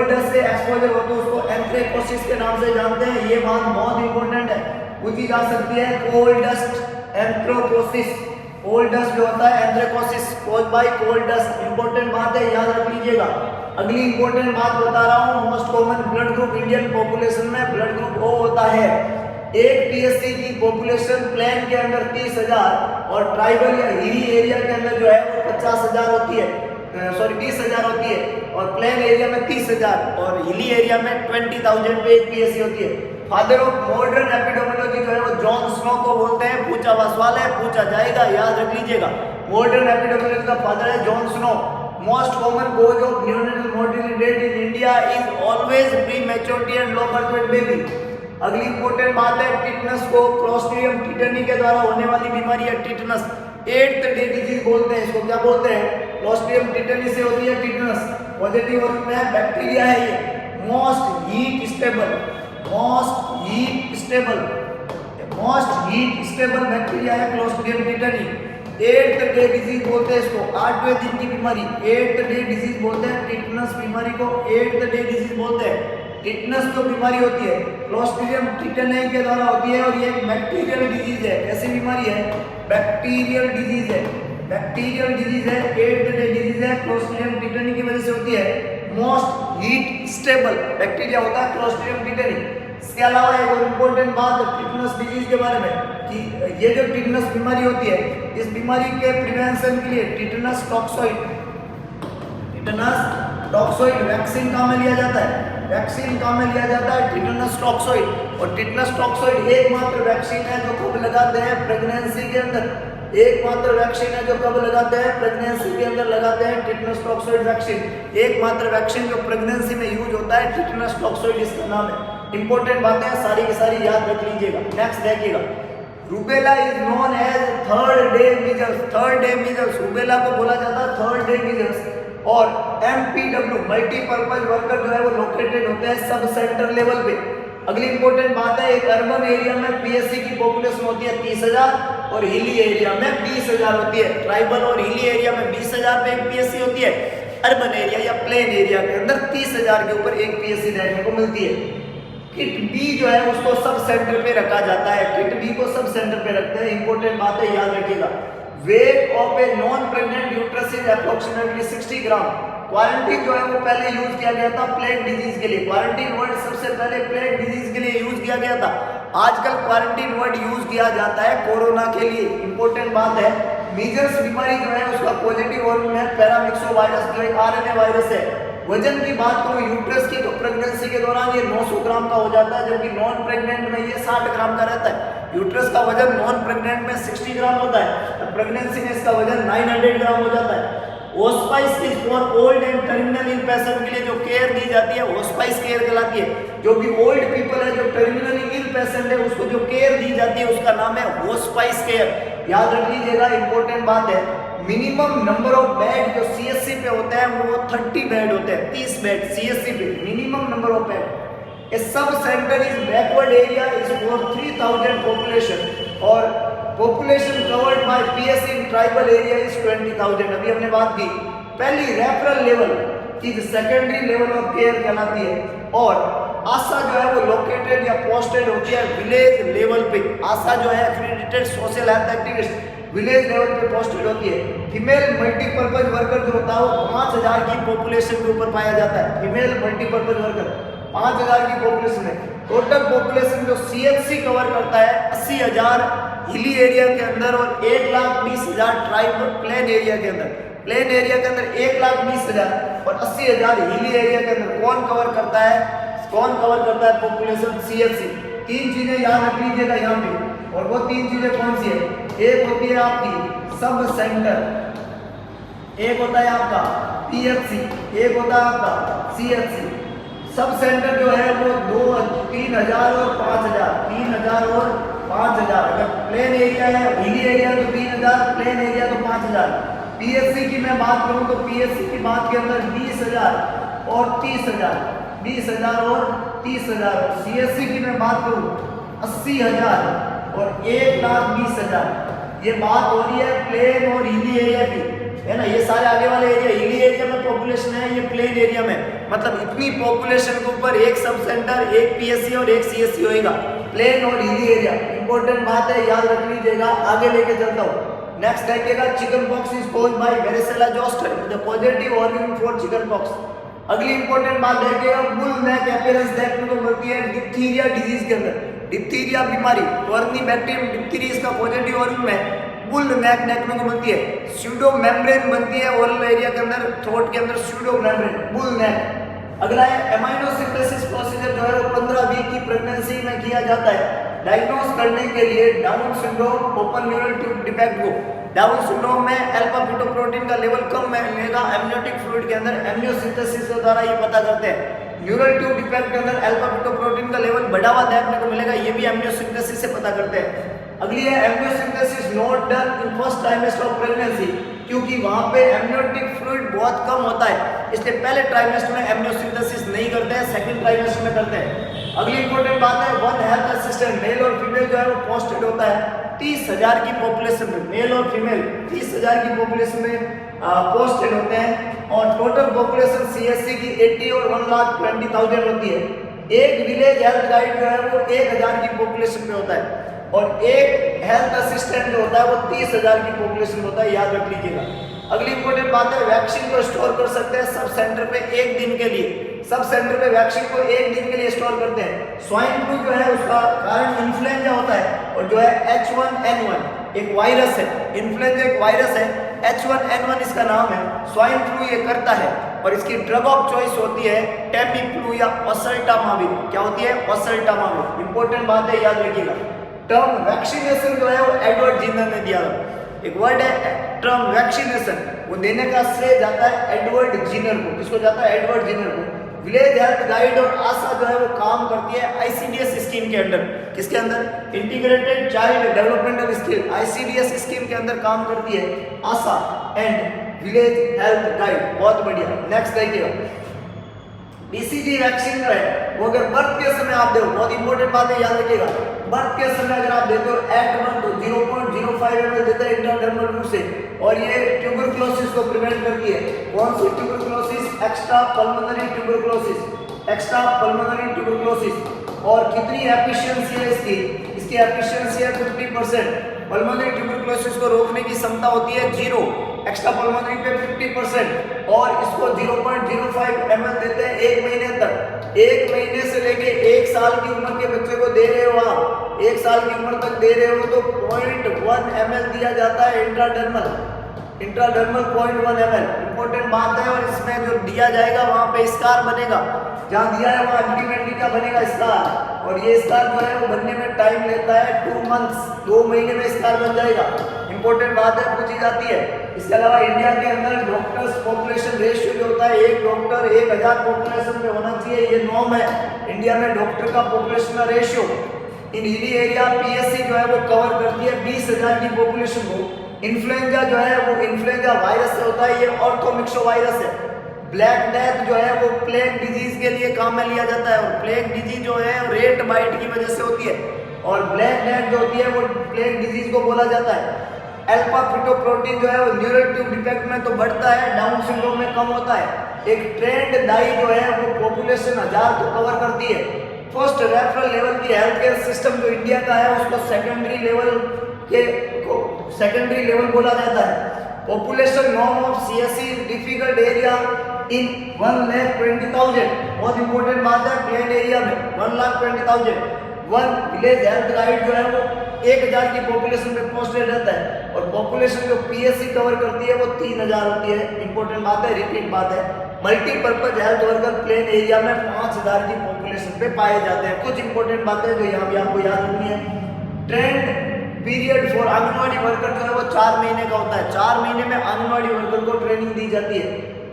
Speaker 1: डस्ट से एक्सपोजर होता है, उसको एंथ्रेकोसिस के नाम से जानते हैं। ये बात बहुत इंपॉर्टेंट है, पूछी जा सकती है। Coal dust, anthracosis, coal dust जो होता है anthracosis cause by coal dust. Important बात है, याद रख लीजिएगा। अगली इंपॉर्टेंट बात बता रहा हूँ, most common blood group Indian population में ब्लड ग्रुप O होता है। एक PSC की पॉपुलेशन प्लेन के अंदर 30,000 और ट्राइबल या हिली एरिया के अंदर जो है वो 50,000 होती है, 20,000 होती है। और प्लेन एरिया में 30,000 और हिली एरिया में 20,000 पे एक PSC होती है। फादर ऑफ मॉडर्न एपिडेमियोलॉजी जो है वो जॉन स्नो को बोलते हैं। पूछा हुआ सवाल है, पूछा जाएगा, याद रख लीजिएगा। मॉडर्न एपिडेमियोलॉजी का फादर है Jon Snow. Most common cause of neonatal mortality rate in India is always prematurity and low birth weight baby. अगली इंपॉर्टेंट बात है, टिटनस को क्लोस्ट्रिडियम टिटनी के द्वारा होने वाली बीमारी है टिटनस। 8th डे डिजीज बोलते हैं इसको, क्या बोलते हैं? क्लोस्ट्रिडियम टिटनी से होती है टिटनस। पॉजिटिव और में बैक्टीरिया है ये, मोस्ट हीट स्टेबल बैक्टीरिया है क्लोस्ट्रिडियम टिटनी। 8th डे डिजीज बोलते हैं इसको, 8वें दिन की बीमारी 8th डे डिजीज बोलते हैं। टिटनस बीमारी को 8th डे डिजीज बोलते हैं। टिटनस जो बीमारी होती है क्लोस्ट्रिडियम टिटनी के द्वारा होती है और ये एक बैक्टीरियल डिजीज है। कैसी बीमारी है? बैक्टीरियल डिजीज है। 8th डे डिजीज है, क्लोस्ट्रिडियम टिटनी की वजह से होती है। मोस्ट हीट स्टेबल बैक्टीरिया होता है क्लोस्ट्रिडियम टिटनी। इसके अलावा एक और इम्पोर्टेंट बात टिटनस डिजीज के बारे में कि ये जो टिटनस बीमारी होती है, इस बीमारी के प्रिवेंशन के लिए टिटनस टॉक्सोइड वैक्सीन काम में लिया जाता है। Tetanus toxoid. और टिटनस टॉक्सोइड एकमात्र वैक्सीन है जो कब लगाते हैं? प्रेगनेंसी के अंदर। एकमात्र वैक्सीन है जो कब लगाते हैं? प्रेगनेंसी के अंदर लगाते हैं टिटनस टॉक्सोइड वैक्सीन। एकमात्र वैक्सीन जो प्रेगनेंसी में यूज होता है, टिटनस टॉक्सोइड इसका नाम है। इंपॉर्टेंट बातें सारी की सारी याद रख लीजिएगा। नेक्स्ट देखिएगा, rubella is known as third day measles. Rubella को बोला जाता है थर्ड डे मीजल्स। और MPW मल्टीपर्पज वर्कर जो है वो लोकेटेड होते हैं सब सेंटर लेवल पे। अगली इंपॉर्टेंट बात है, एक अर्बन एरिया में PSC की पॉपुलेशन होती है 30,000 और हिली एरिया में 20,000 होती है। ट्राइबल और हिली एरिया में 20,000 पे एक PSC होती है। अर्बन एरिया या प्लेन एरिया के अंदर 30,000 के ऊपर एक PSC देखने को मिलती है। किट बी जो है उसको सब सेंटर पे रखा जाता है। किट बी को सब सेंटर पे रखते हैं। इंपॉर्टेंट बात है, याद रखिएगा। Weight of a non pregnant uterus is approximately 60 gram. Quarantine जो है वो पहले यूज किया गया था प्लेग डिजीज के लिए। क्वारंटीन वर्ड सबसे पहले प्लेग डिजीज के लिए यूज किया गया था। आजकल क्वारंटीन वर्ड यूज किया जाता है कोरोना के लिए। इंपॉर्टेंट बात है, मीजल्स बीमारी जो है उसका पॉजिटिव ऑर्गन है पैरामिक्सो वायरस जो एक RNA वायरस है। वजन की बात करूं यूट्रस की तो प्रेगनेंसी के दौरान ये 900 ग्राम का हो जाता है, जबकि नॉन प्रेग्नेंट में ये 60 ग्राम का रहता है। यूट्रस का वजन नॉन प्रेग्नेंट में 60 ग्राम होता है, प्रेगनेंसी में इसका वजन 900 ग्राम हो जाता है। Hospice is for old and terminal ill patient के लिए जो केयर दी जाती है होस्पाइस केयर कहलाती है। जो भी ओल्ड पीपल है, जो टर्मिनली इल पेशेंट है, उसको जो केयर दी जाती है उसका नाम है होस्पाइस केयर। याद रख लीजिएगा, इंपॉर्टेंट बात है। मिनिमम नंबर ऑफ बेड जो CSC पे होते हैं वो 30 बेड होते हैं, 30 बेड CSC पे minimum number of bed. A sub centre is backward area is for 3000 population और population covered by PSC in tribal area is 20,000। अभी हमने बात की पहली रेफरल लेवल की सेकेंडरी लेवल ऑफ केयर कहलाती है। और आशा जो है वो लोकेटेड या पोस्टेड होती है विलेज लेवल पे। आशा जो है accredited social health activist village level पे पोस्टेड होती है। फीमेल मल्टीपर्पज वर्कर जो होता है वो 5,000 की पॉपुलेशन के ऊपर पाया जाता है। फीमेल मल्टीपर्पज वर्कर 5,000 की पॉपुलेशन है। टोटल पॉपुलेशन जो CHC कवर करता है 80,000 हिली एरिया के अंदर और 1,20,000 ट्राइबल प्लेन एरिया के अंदर। प्लेन एरिया के अंदर 1,20,000 और 80,000 हिली एरिया के अंदर कौन कवर करता है पॉपुलेशन? CHC। 3 चीजें याद रख लीजिएगा यहाँ पे, और वो 3 चीजें कौन सी है? एक होती है आपकी सब सेंटर, एक होता है आपका PHC, एक होता है आपका CHC। सब सेंटर जो है वो 3,000 और 5,000, 3,000 और 5,000। अगर प्लेन एरिया है हिली एरिया तो 3,000, प्लेन एरिया तो 5,000। PHC की मैं बात करूं तो PHC की बात के अंदर 20,000 और 30,000, 20,000 और 30,000। CHC की मैं बात करूं 80,000 और 1,20,000। ये बात हो रही है प्लेन और हिली एरिया की, है ना। ये सारे आगे वाले एरिया हिली एरिया में पॉपुलेशन है, ये प्लेन एरिया में। मतलब इतनी पॉपुलेशन के ऊपर एक सब सेंटर, एक PSC और एक CSC होएगा, प्लेन और हिली एरिया। इंपॉर्टेंट बात है, याद रख लीजिएगा। आगे लेके चलता हूँ। नेक्स्ट देखिएगा, chicken pox is caused by varicella zoster, the positive organ for chicken pox. अगली इंपॉर्टेंट बात देखिएगा, बुल नेक अपीयरेंस देखने को मिलती है डिप्थीरिया डिजीज के अंदर। डिप्थीरिया बीमारी वर्नी बैक्टीरियम डिप्थीरिया इसका पॉजिटिव ऑर्गन में बुल नेक देखने को मिलती है। स्यूडो मेम्ब्रेन बनती है ओरल एरिया के अंदर, थ्रोट के अंदर स्यूडो मेम्ब्रेन बुल नेक। अगला है एमाइनो सिंथेसिस प्रोसीजर जो है वो 15 वीक की प्रेगनेंसी में किया जाता है डायग्नोज करने के लिए down syndrome open neural tube defect को। डाउन सिंड्रोम में अल्फा फीटोप्रोटीन का लेवल कम मिलेगा एमनियोटिक फ्लूइड के अंदर, एमनियोसिंथेसिस के द्वारा ये पता करते हैं। न्यूरल ट्यूब डिफेक्ट के अंदर अल्फा फीटोप्रोटीन का लेवल बढ़ा हुआ देखने को मिलेगा, ये भी एमनियोसिंथेसिस से पता करते हैं। अगली है amniocentesis not done in first trimester of pregnancy, क्योंकि वहां पे एमनियोटिक फ्लूइड बहुत कम होता है, इसलिए पहले ट्राइमेस्टर में एमनियोसिंथेसिस नहीं करते हैं, सेकंड ट्राइमेस्टर में करते हैं। अगली इंपॉर्टेंट बात है वन हेल्थ असिस्टेंट मेल और फीमेल जो है वो पोस्टेड होता है 30,000 की पॉपुलेशन में, मेल और फीमेल 30,000 की पॉपुलेशन में पोस्टेड होते हैं और टोटल पॉपुलेशन सीएससी की 80 और 1,20,000 होती है। एक विलेज हेल्थ गाइड जो है वो 1,000 की पॉपुलेशन में होता है और एक हेल्थ असिस्टेंट जो होता है वो 30,000 की पॉपुलेशन होता है, याद रख लीजिएगा। अगली इंपॉर्टेंट बात है वैक्सीन को स्टोर कर सकते हैं सब सेंटर पे एक दिन के लिए, सब सेंटर पे वैक्सीन को एक दिन के लिए स्टोर करते हैं। स्वाइन फ्लू जो है उसका कारण इन्फ्लुएंजा होता है और जो है H1N1 एक वायरस है, इन्फ्लुएंजा एक वायरस है, H1N1 इसका नाम है, स्वाइन फ्लू ये करता है और इसकी ड्रग ऑफ चॉइस होती है टेमीफ्लू या ओसेल्टामाविर। क्या होती है? ओसेल्टामाविर। इंपॉर्टेंट बात है, याद रखिएगा। टर्म वैक्सीनेशन जो है वो एडवर्ड जिनर ने दिया, एक वर्ड है टर्म वैक्सीनेशन, वो देने का श्रेय जाता है एडवर्ड जिनर को। किसको जाता है? एडवर्ड जिनर को। विलेज हेल्थ गाइड और आशा जो है वो काम करती है आईसीडीएस स्कीम के अंडर। किसके अंदर? Integrated child developmental scheme, ICDS scheme के अंदर काम करती है आशा एंड विलेज हेल्थ गाइड। बहुत बढ़िया। नेक्स्ट देखिएगा, बीसीजी वैक्सीन जो है वो अगर बर्थ के समय आप दो, बहुत इंपॉर्टेंट बात है, याद रखिएगा। बर्थ के समय अगर आप देते हो एट मंथ तो 0.05 ml देते हैं इंट्राडर्मल रूट से और ये ट्यूबरकुलोसिस को प्रिवेंट करती है। कौन सी tuberculosis? Extra pulmonary tuberculosis, extra pulmonary tuberculosis. और कितनी एफिशिएंसी है इसकी? इसकी एफिशिएंसी है 50%। पल्मोनरी ट्यूबरकुलोसिस को रोकने की क्षमता होती है 0, एक्स्ट्रा पल्मोनरी पे 50% और इसको 0.05 ml देते हैं 1 महीने तक। 1 महीने से लेके 1 साल की उम्र के बच्चे को दे रहे हो आप, 1 साल की उम्र तक दे रहे हो तो 0.1 ml दिया जाता है इंट्राडर्मल, इंट्राडर्मल 0.1 ml। इंपॉर्टेंट बात है। और इसमें जो दिया जाएगा वहां पे स्कार बनेगा, जहां दिया है वहां अल्टीमेटली क्या बनेगा? स्कार। और ये स्कार जो है वो बनने में टाइम लेता है 2 मंथ्स, 2 महीने में स्कार बन जाएगा। इंपॉर्टेंट बात है, पूछी जाती है। इसके अलावा इंडिया के अंदर डॉक्टर्स पॉपुलेशन रेशियो जो होता है 1 डॉक्टर 1,000 पॉपुलेशन में होना चाहिए, ये नॉर्म है इंडिया में डॉक्टर का पॉपुलेशन का रेशियो। इन हिली एरिया पीएससी जो है वो कवर करती है 20,000 की पॉपुलेशन को। इन्फ्लुएंजा जो है वो इन्फ्लुएंजा वायरस से होता है, ये ऑर्थोमिक्सो वायरस है। ब्लैक डेथ जो है वो प्लेग डिजीज के लिए काम में लिया जाता है और प्लेग डिजीज जो है रेट बाइट की वजह से होती है और ब्लैक डेथ जो होती है वो प्लेग डिजीज को बोला जाता है। अल्फा फीटोप्रोटीन जो है वो न्यूरल ट्यूब डिफेक्ट में तो बढ़ता है, डाउन सिंड्रोम में कम होता है। एक ट्रेंड डाई जो है वो पॉपुलेशन 1000 को कवर करती है। फर्स्ट रेफरल लेवल की हेल्थ केयर सिस्टम जो इंडिया का है उसको सेकेंडरी लेवल बोला जाता है। Population norm of CSC difficult area in 1,20,000। बहुत इंपॉर्टेंट बात है, प्लेन एरिया में 1,20,000। वन विलेज हेल्थ गाइड जो है वो 1,000 की पॉपुलेशन में पोस्टेड रहता है और पॉपुलेशन जो पीएससी कवर करती है वो 3,000 होती है। इंपॉर्टेंट बात है, रिपीट बात है। Multipurpose health worker plain area में 5,000 की पॉपुलेशन पे पाए जाते हैं। कुछ इंपॉर्टेंट बातें जो यहाँ भी आपको याद रखनी है। Trend period for anganwadi worker जो है वो 4 महीने का होता है। 4 महीने में आंगनवाड़ी वर्कर को ट्रेनिंग दी जाती है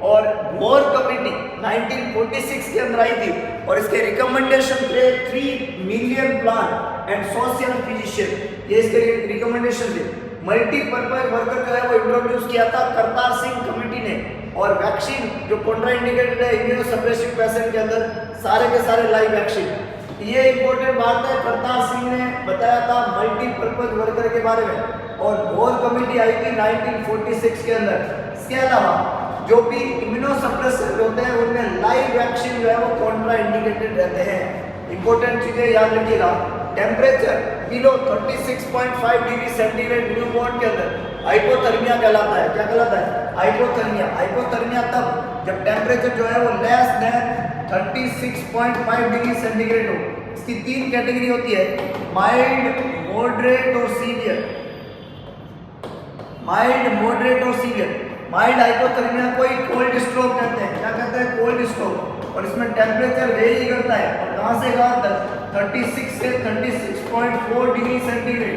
Speaker 1: और मोर कमेटी 1946 के अंदर आई थी और इसके रिकमेंडेशन थे 3 million plant and social physician, ये इसके रिकमेंडेशन थे। मल्टीपर्पज वर्कर जो है वो इंट्रोड्यूस किया था करतार सिंह कमेटी ने। और वैक्सीन जो कॉन्ट्राइंडिकेटेड है इम्यूनोसप्रेसिव पेशेंट के अंदर सारे के सारे लाइव वैक्सीन, ये इंपॉर्टेंट बात है। करतार सिंह ने बताया था मल्टीपर्पज वर्कर के बारे में और मोर कमेटी आई थी 1946 के अंदर। इसके अलावा जो भी इम्यूनोसप्रेसर होते हैं उनमें लाइव वैक्सीन जो है वो कॉन्ट्रा इंडिकेटेड रहते हैं। इंपॉर्टेंट चीजें याद रखिएगा। Temperature below 36.5 degree centigrade newborn के अंदर हाइपोथर्मिया कहलाता है। क्या कहलाता है? हाइपोथर्मिया। हाइपोथर्मिया तब जब टेम्परेचर जो है वो लेस देन 36.5 डिग्री सेंटीग्रेड हो। इसकी 3 कैटेगरी होती है, माइल्ड, मॉडरेट और सीवियर। माइल्ड, मॉडरेट और सीवियर। माइल्ड हाइपोथर्मिया कोई कोल्ड स्ट्रोक कहते हैं, क्या कहते हैं, कोल्ड स्ट्रोक। और इसमें टेम्परेचर वेरी करता है और कहाँ से कहाँ तक, 36 से 36.4 डिग्री सेंटीग्रेड।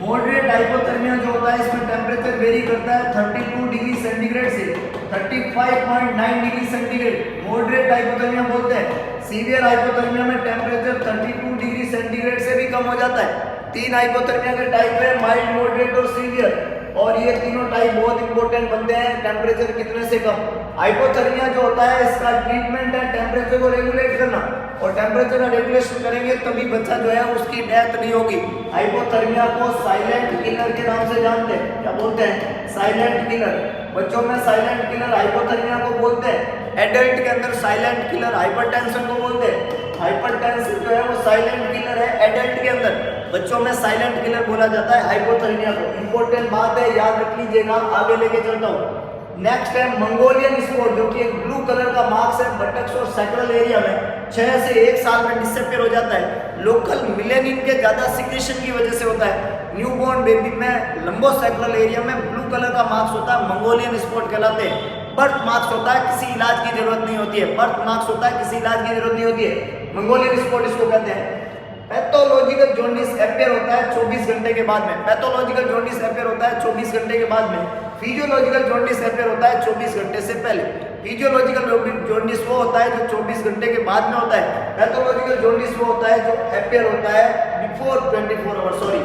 Speaker 1: मॉडरेट हाइपोथर्मिया जो होता है इसमें टेम्परेचर वेरी करता है 32 डिग्री सेंटीग्रेड से 35.9 डिग्री सेंटीग्रेड, मॉडरेट हाइपोथर्मिया बोलते हैं। सीवियर हाइपोथर्मिया में टेम्परेचर 32 डिग्री सेंटीग्रेड से भी कम हो जाता है। 3 हाइपोथर्मिया के टाइप है, माइल्ड, मॉडरेट और सीवियर, और ये तीनों टाइप बहुत इंपॉर्टेंट बनते हैं टेम्परेचर कितने से कम। हाइपोथर्मिया जो होता है इसका ट्रीटमेंट है टेम्परेचर को रेगुलेट करना, और टेम्परेचर का रेगुलेशन करेंगे तभी बच्चा जो है उसकी डेथ नहीं होगी। हाइपोथर्मिया को साइलेंट किलर के नाम से जानते हैं, क्या बोलते हैं, साइलेंट किलर। बच्चों में साइलेंट किलर हाइपोथर्मिया को बोलते हैं। एडल्ट के अंदर साइलेंट किलर हाइपरटेंशन को बोलते हैं। हाइपरटेंशन जो है वो साइलेंट किलर है एडल्ट के अंदर, बच्चों में साइलेंट किलर बोला जाता है हाइपोथर्मिया को। इंपॉर्टेंट बात है, याद रख लीजिएगा, आगे लेके चलता हूँ। नेक्स्ट है मंगोलियन स्पॉट, जो कि एक ब्लू कलर का मार्क्स है बटक्स और सैक्रल एरिया में 6 से 1 साल में डिसअपीयर हो जाता है। लोकल मिलेनिन के ज्यादा सिक्रेशन की वजह से होता है। न्यूबॉर्न बेबी में लंबो सैक्रल एरिया में ब्लू कलर का मार्क्स होता है, मंगोलियन स्पॉट कहलाते हैं। बर्थ मार्क्स होता है, किसी इलाज की जरूरत नहीं होती है, बर्थ मार्क्स होता है, किसी इलाज की जरूरत नहीं होती है, मंगोलियन स्पॉट इसको कहते हैं। पैथोलॉजिकल जॉन्डिस अपेयर होता है 24 घंटे के बाद में, पैथोलॉजिकल जॉन्डिस अपेयर होता है 24 घंटे के बाद में। फिजियोलॉजिकल जॉन्डिस अपेयर होता है 24 घंटे से पहले। फिजियोलॉजिकल जॉन्डिस वो होता है जो 24 घंटे के बाद में होता है। पैथोलॉजिकल जॉन्डिस वो होता है जो अपेयर होता है before 24 hours, sorry,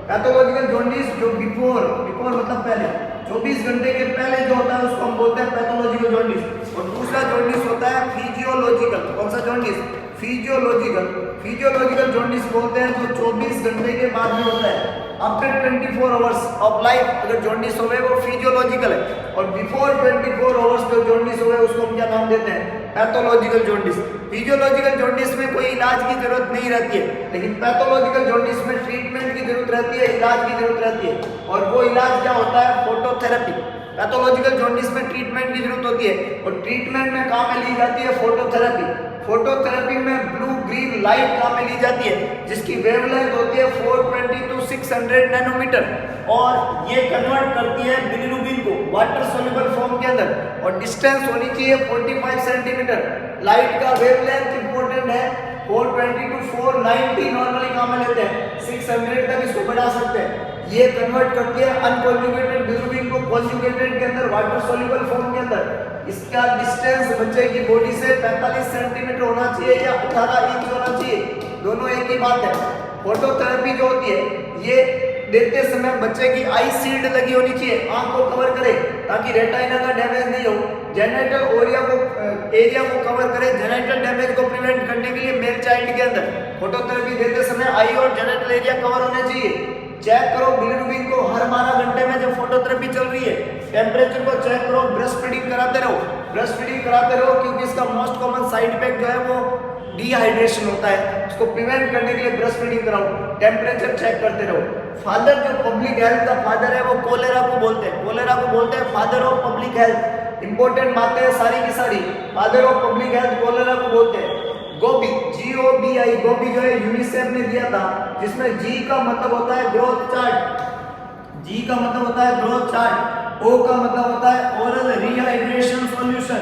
Speaker 1: pathological jaundice जो बिफोर मतलब पहले, 24 घंटे के पहले जो होता है उसको हम बोलते हैं पैथोलॉजिकल जॉन्डिस। और दूसरा जॉन्डिस होता है फिजियोलॉजिकल, कौन सा जॉन्डिस, फिजियोलॉजिकल जॉन्डिस बोलते हैं जो 24 घंटे के बाद में होता है। आफ्टर 24 आवर्स ऑफ लाइफ अगर जॉन्डिस हो गए वो फिजियोलॉजिकल है, और बिफोर 24 आवर्स जो जॉन्डिस हो गए उसको हम क्या नाम देते हैं, पैथोलॉजिकल जॉन्डिस। फिजियोलॉजिकल जॉन्डिस में कोई इलाज की जरूरत नहीं रहती है, लेकिन पैथोलॉजिकल जॉन्डिस में ट्रीटमेंट की जरूरत रहती है, इलाज की जरूरत रहती है। और वो इलाज क्या होता है, फोटोथेरेपी। पैथोलॉजिकल जॉन्डिस में ट्रीटमेंट की जरूरत होती है, और ट्रीटमेंट में काम में ली जाती है फोटोथेरेपी। फोटोथेरेपी में ब्लू ग्रीन लाइट काम में ली जाती है, जिसकी वेवलेंथ होती है 420 to 600 नैनोमीटर, और ये कन्वर्ट करती है बिलिरुबिन को वाटर सोल्यूबल फॉर्म के अंदर, और डिस्टेंस होनी चाहिए 45 सेंटीमीटर। लाइट का वेवलेंथ इंपॉर्टेंट है, 420 to 490 नॉर्मली काम में लेते हैं, 600 तक इसको बढ़ा सकते हैं। ये कन्वर्ट करती है अनकॉन्जुगेटेड बिलिरुबिन को कॉन्जुगेटेड के अंदर वाटर सोल्यूबल फॉर्म के अंदर। इसका डिस्टेंस बच्चे की बॉडी से 45 सेंटीमीटर होना चाहिए या 18 इंच होना चाहिए, दोनों एक ही बात है। फोटोथेरेपी जो होती है ये देते समय बच्चे की आई शील्ड लगी होनी चाहिए, आंख को कवर करे ताकि रेटाइना का डैमेज नहीं हो, जेनिटल एरिया को कवर करे, जेनिटल डैमेज को प्रिवेंट करने के लिए मेल चाइल्ड के अंदर फोटोथेरेपी देते समय आई और जेनिटल एरिया कवर होने चाहिए। चेक करो बिलिरुबिन को हर 12 घंटे में जब फोटोथेरेपी चल रही है, टेम्परेचर को चेक करो, ब्रेस्ट फीडिंग कराते रहो, क्योंकि इसका मोस्ट कॉमन साइड इफेक्ट जो है वो डिहाइड्रेशन होता है, उसको प्रिवेंट करने के लिए ब्रेस्ट फीडिंग कराओ, टेम्परेचर चेक करते रहो। फादर जो पब्लिक हेल्थ का फादर है वो कोलेरा को बोलते हैं father of public health. Important बातें हैं सारी की सारी, father of public health cholera को बोलते हैं। गोबी, GOBI, गोबी जो है यूनिसेफ ने दिया था, जिसमें G का मतलब होता है ग्रोथ चार्ट, O का मतलब होता है ओरल रिहाइड्रेशन सॉल्यूशन,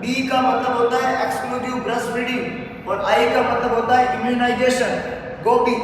Speaker 1: B का मतलब होता है एक्सक्लूसिव ब्रेस्ट फीडिंग, और I का मतलब होता है immunisation. GOBI,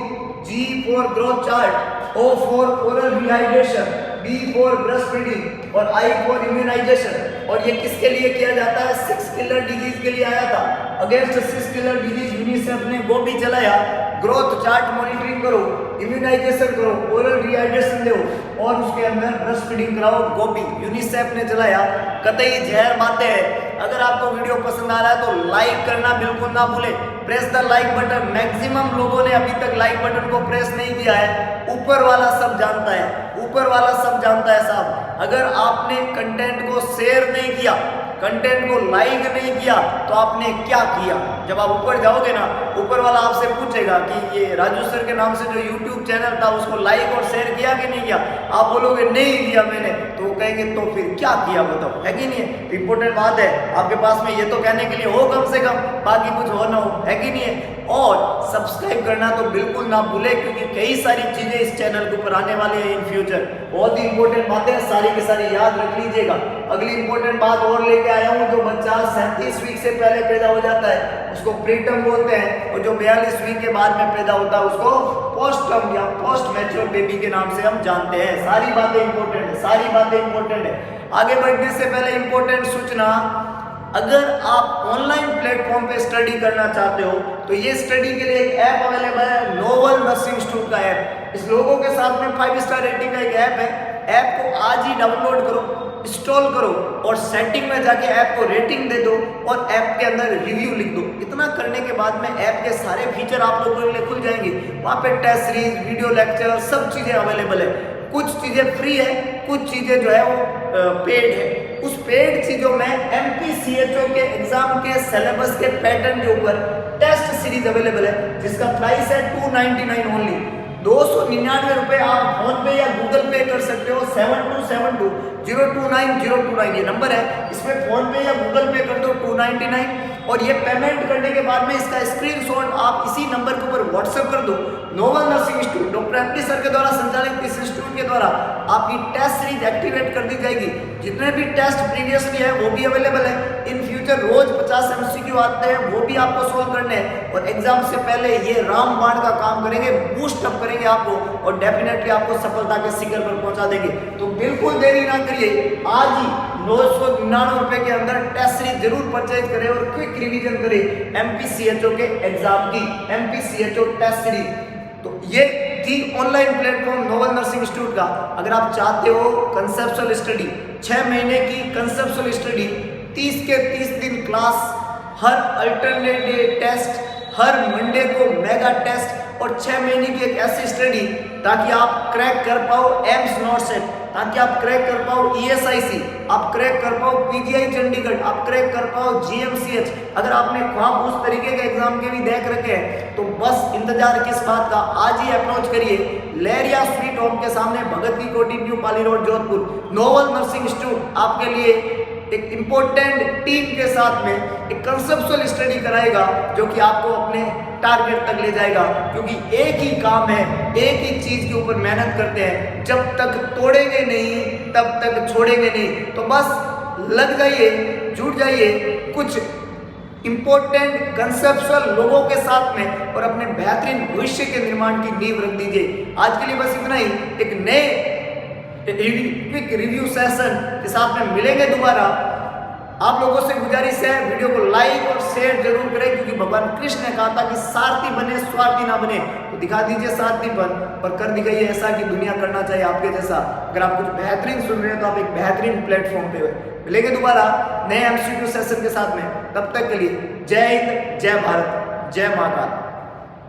Speaker 1: G for growth chart, O for oral rehydration, B for breast feeding और I फॉर इम्यूनाइजेशन। और ये किसके लिए किया जाता है, 6 किलर डिजीज के लिए आया था। अगेंस्ट 6 किलर डिजीज यूनिसेफ ने गोबी चलाया। ग्रोथ चार्ट मॉनिटरिंग करो, इम्यूनाइजेशन करो, ओरल रिहाइड्रेशन दो, और उसके अंदर ब्रेस्ट फीडिंग कराओ, गोबी यूनिसेफ ने चलाया। कतई जहर बातें हैं। अगर आपको वीडियो पसंद आ रहा है तो लाइक करना बिल्कुल ना भूले, press the like button. Maximum लोगों ने अभी तक लाइक बटन को प्रेस नहीं किया है। ऊपर वाला सब जानता है साहब। अगर आपने कंटेंट को शेयर नहीं किया, कंटेंट को लाइक नहीं किया, तो आपने क्या किया? जब आप ऊपर जाओगे ना, ऊपर वाला आपसे पूछेगा कि ये राजू सर के नाम से जो यूट्यूब चैनल था उसको लाइक और शेयर किया कि नहीं किया। आप बोलोगे नहीं किया मैंने, तो वो कहेंगे तो फिर क्या किया बताओ, है कि नहीं है। इंपॉर्टेंट बात है, आपके पास में ये तो कहने के लिए हो कम से कम, बाकी कुछ हो ना हो, है कि नहीं है। और सब्सक्राइब करना तो बिल्कुल ना भूले, क्योंकि कई सारी चीजें इस चैनल के ऊपर आने वाली है इन फ्यूचर। बहुत ही इंपॉर्टेंट बातें सारी की सारी याद रख लीजिएगा। अगली इंपॉर्टेंट बात और लेके आया हूँ, जो बच्चा 37 वीक से पहले पैदा हो जाता है उसको प्रीटर्म बोलते हैं, और जो 42 वीक के बाद में पैदा होता है उसको पोस्टर्म या पोस्ट मैच्योर बेबी के नाम से हम जानते हैं। सारी बातें इंपॉर्टेंट है, सारी बातें इंपॉर्टेंट है। आगे बढ़ने से पहले इंपॉर्टेंट सूचना, अगर आप ऑनलाइन प्लेटफॉर्म पे स्टडी करना चाहते हो तो ये स्टडी के लिए एक ऐप अवेलेबल है, नोवल नर्सिंग इंस्टीट्यूट का ऐप। इस लोगों के साथ में 5 स्टार रेटिंग का एक ऐप है। ऐप को आज ही डाउनलोड करो, इंस्टॉल करो और सेटिंग में जाके ऐप को रेटिंग दे दो और ऐप के अंदर रिव्यू लिख दो। इतना करने के बाद में ऐप के सारे फीचर आप लोगों के लिए खुल जाएंगे। वहाँ पे टेस्ट सीरीज, वीडियो लेक्चर, सब चीज़ें अवेलेबल है। कुछ चीज़ें फ्री है, कुछ चीज़ें जो है वो पेड है। उस पेड चीज़ों में MPCHO के एग्जाम के सिलेबस के पैटर्न के ऊपर टेस्ट सीरीज अवेलेबल है, जिसका प्राइस है 299 ओनली। 299 रुपये आप फोन पे या गूगल पे कर सकते हो। 7272029029 ये नंबर है, इसमें फोन पे या गूगल पे कर दो 299, और ये पेमेंट करने के बाद में इसका स्क्रीनशॉट आप इसी नंबर के ऊपर व्हाट्सएप कर दो। Novel Nursing institute doctor MD sir के द्वारा संचालित इस इंस्टीट्यूट के द्वारा आपकी टेस्ट सीरीज एक्टिवेट कर दी जाएगी। जितने भी टेस्ट प्रीवियसली है वो भी अवेलेबल है। इन फ्यूचर रोज 50 MCQ आते हैं, वो भी आपको सोल्व करने हैं, और एग्जाम से पहले ये रामबाण का काम करेंगे, बूस्ट अप करेंगे आपको, और डेफिनेटली आपको सफलता के शिखर पर पहुंचा देंगे। तो बिल्कुल देरी ना करिए, आज ही 999 रुपए के अंदर टेस्ट सीरीज जरूर परचेज करें और क्विक रिवीजन करें MPCHO के एग्जाम की, MPCHO टेस्ट सीरीज। तो ये थी online platform novel Nursing institute का। अगर आप चाहते हो कंसेप्चुअल स्टडी, 6 महीने की कंसेप्चुअल स्टडी, 30 के 30 दिन क्लास, हर अल्टरनेट डे टेस्ट, हर मंडे को मेगा टेस्ट, और 6 महीने की एक ऐसी स्टडी ताकि आप क्रैक कर पाओ एम्स नॉट सेट, ताकि आप क्रैक कर पाओ ESIC, आप क्रैक कर पाओ PGI चंडीगढ़, आप क्रैक कर पाओ GMCH। अगर आपने ख्वाब उस तरीके के एग्जाम के भी देख रखे हैं तो बस इंतजार किस बात का, आज ही अप्रोच करिए लहरिया स्वीट होम के सामने, Bhagat ki Kothi, new Pali road, Jodhpur. Novel Nursing Institute आपके लिए एक इंपॉर्टेंट टीम के साथ में एक कंसेप्चुअल स्टडी कराएगा, जो कि आपको अपने टारगेट तक ले जाएगा। क्योंकि एक ही काम है, एक ही चीज के ऊपर मेहनत करते हैं, जब तक तोड़ेंगे नहीं तब तक छोड़ेंगे नहीं। तो बस लग जाइए, जुट जाइए कुछ इंपॉर्टेंट कंसेप्चुअल लोगों के साथ में, और अपने बेहतरीन भविष्य के निर्माण की नींव रख दीजिए। आज के लिए बस इतना ही। एक नए क्विक रिव्यू सेशन के साथ में मिलेंगे दोबारा। आप लोगों से गुजारिश है, वीडियो को लाइक और शेयर जरूर करें, क्योंकि भगवान कृष्ण ने कहा था कि सारथी बने स्वार्थी ना बने। तो दिखा दीजिए सारथीपन, और कर दिखाइए ऐसा कि दुनिया करना चाहिए आपके जैसा। अगर आप कुछ बेहतरीन सुन रहे हैं तो आप एक बेहतरीन प्लेटफॉर्म पे मिलेंगे दोबारा नए MCQ सेशन के साथ में। तब तक के लिए जय हिंद, जय भारत, जय महाकाल।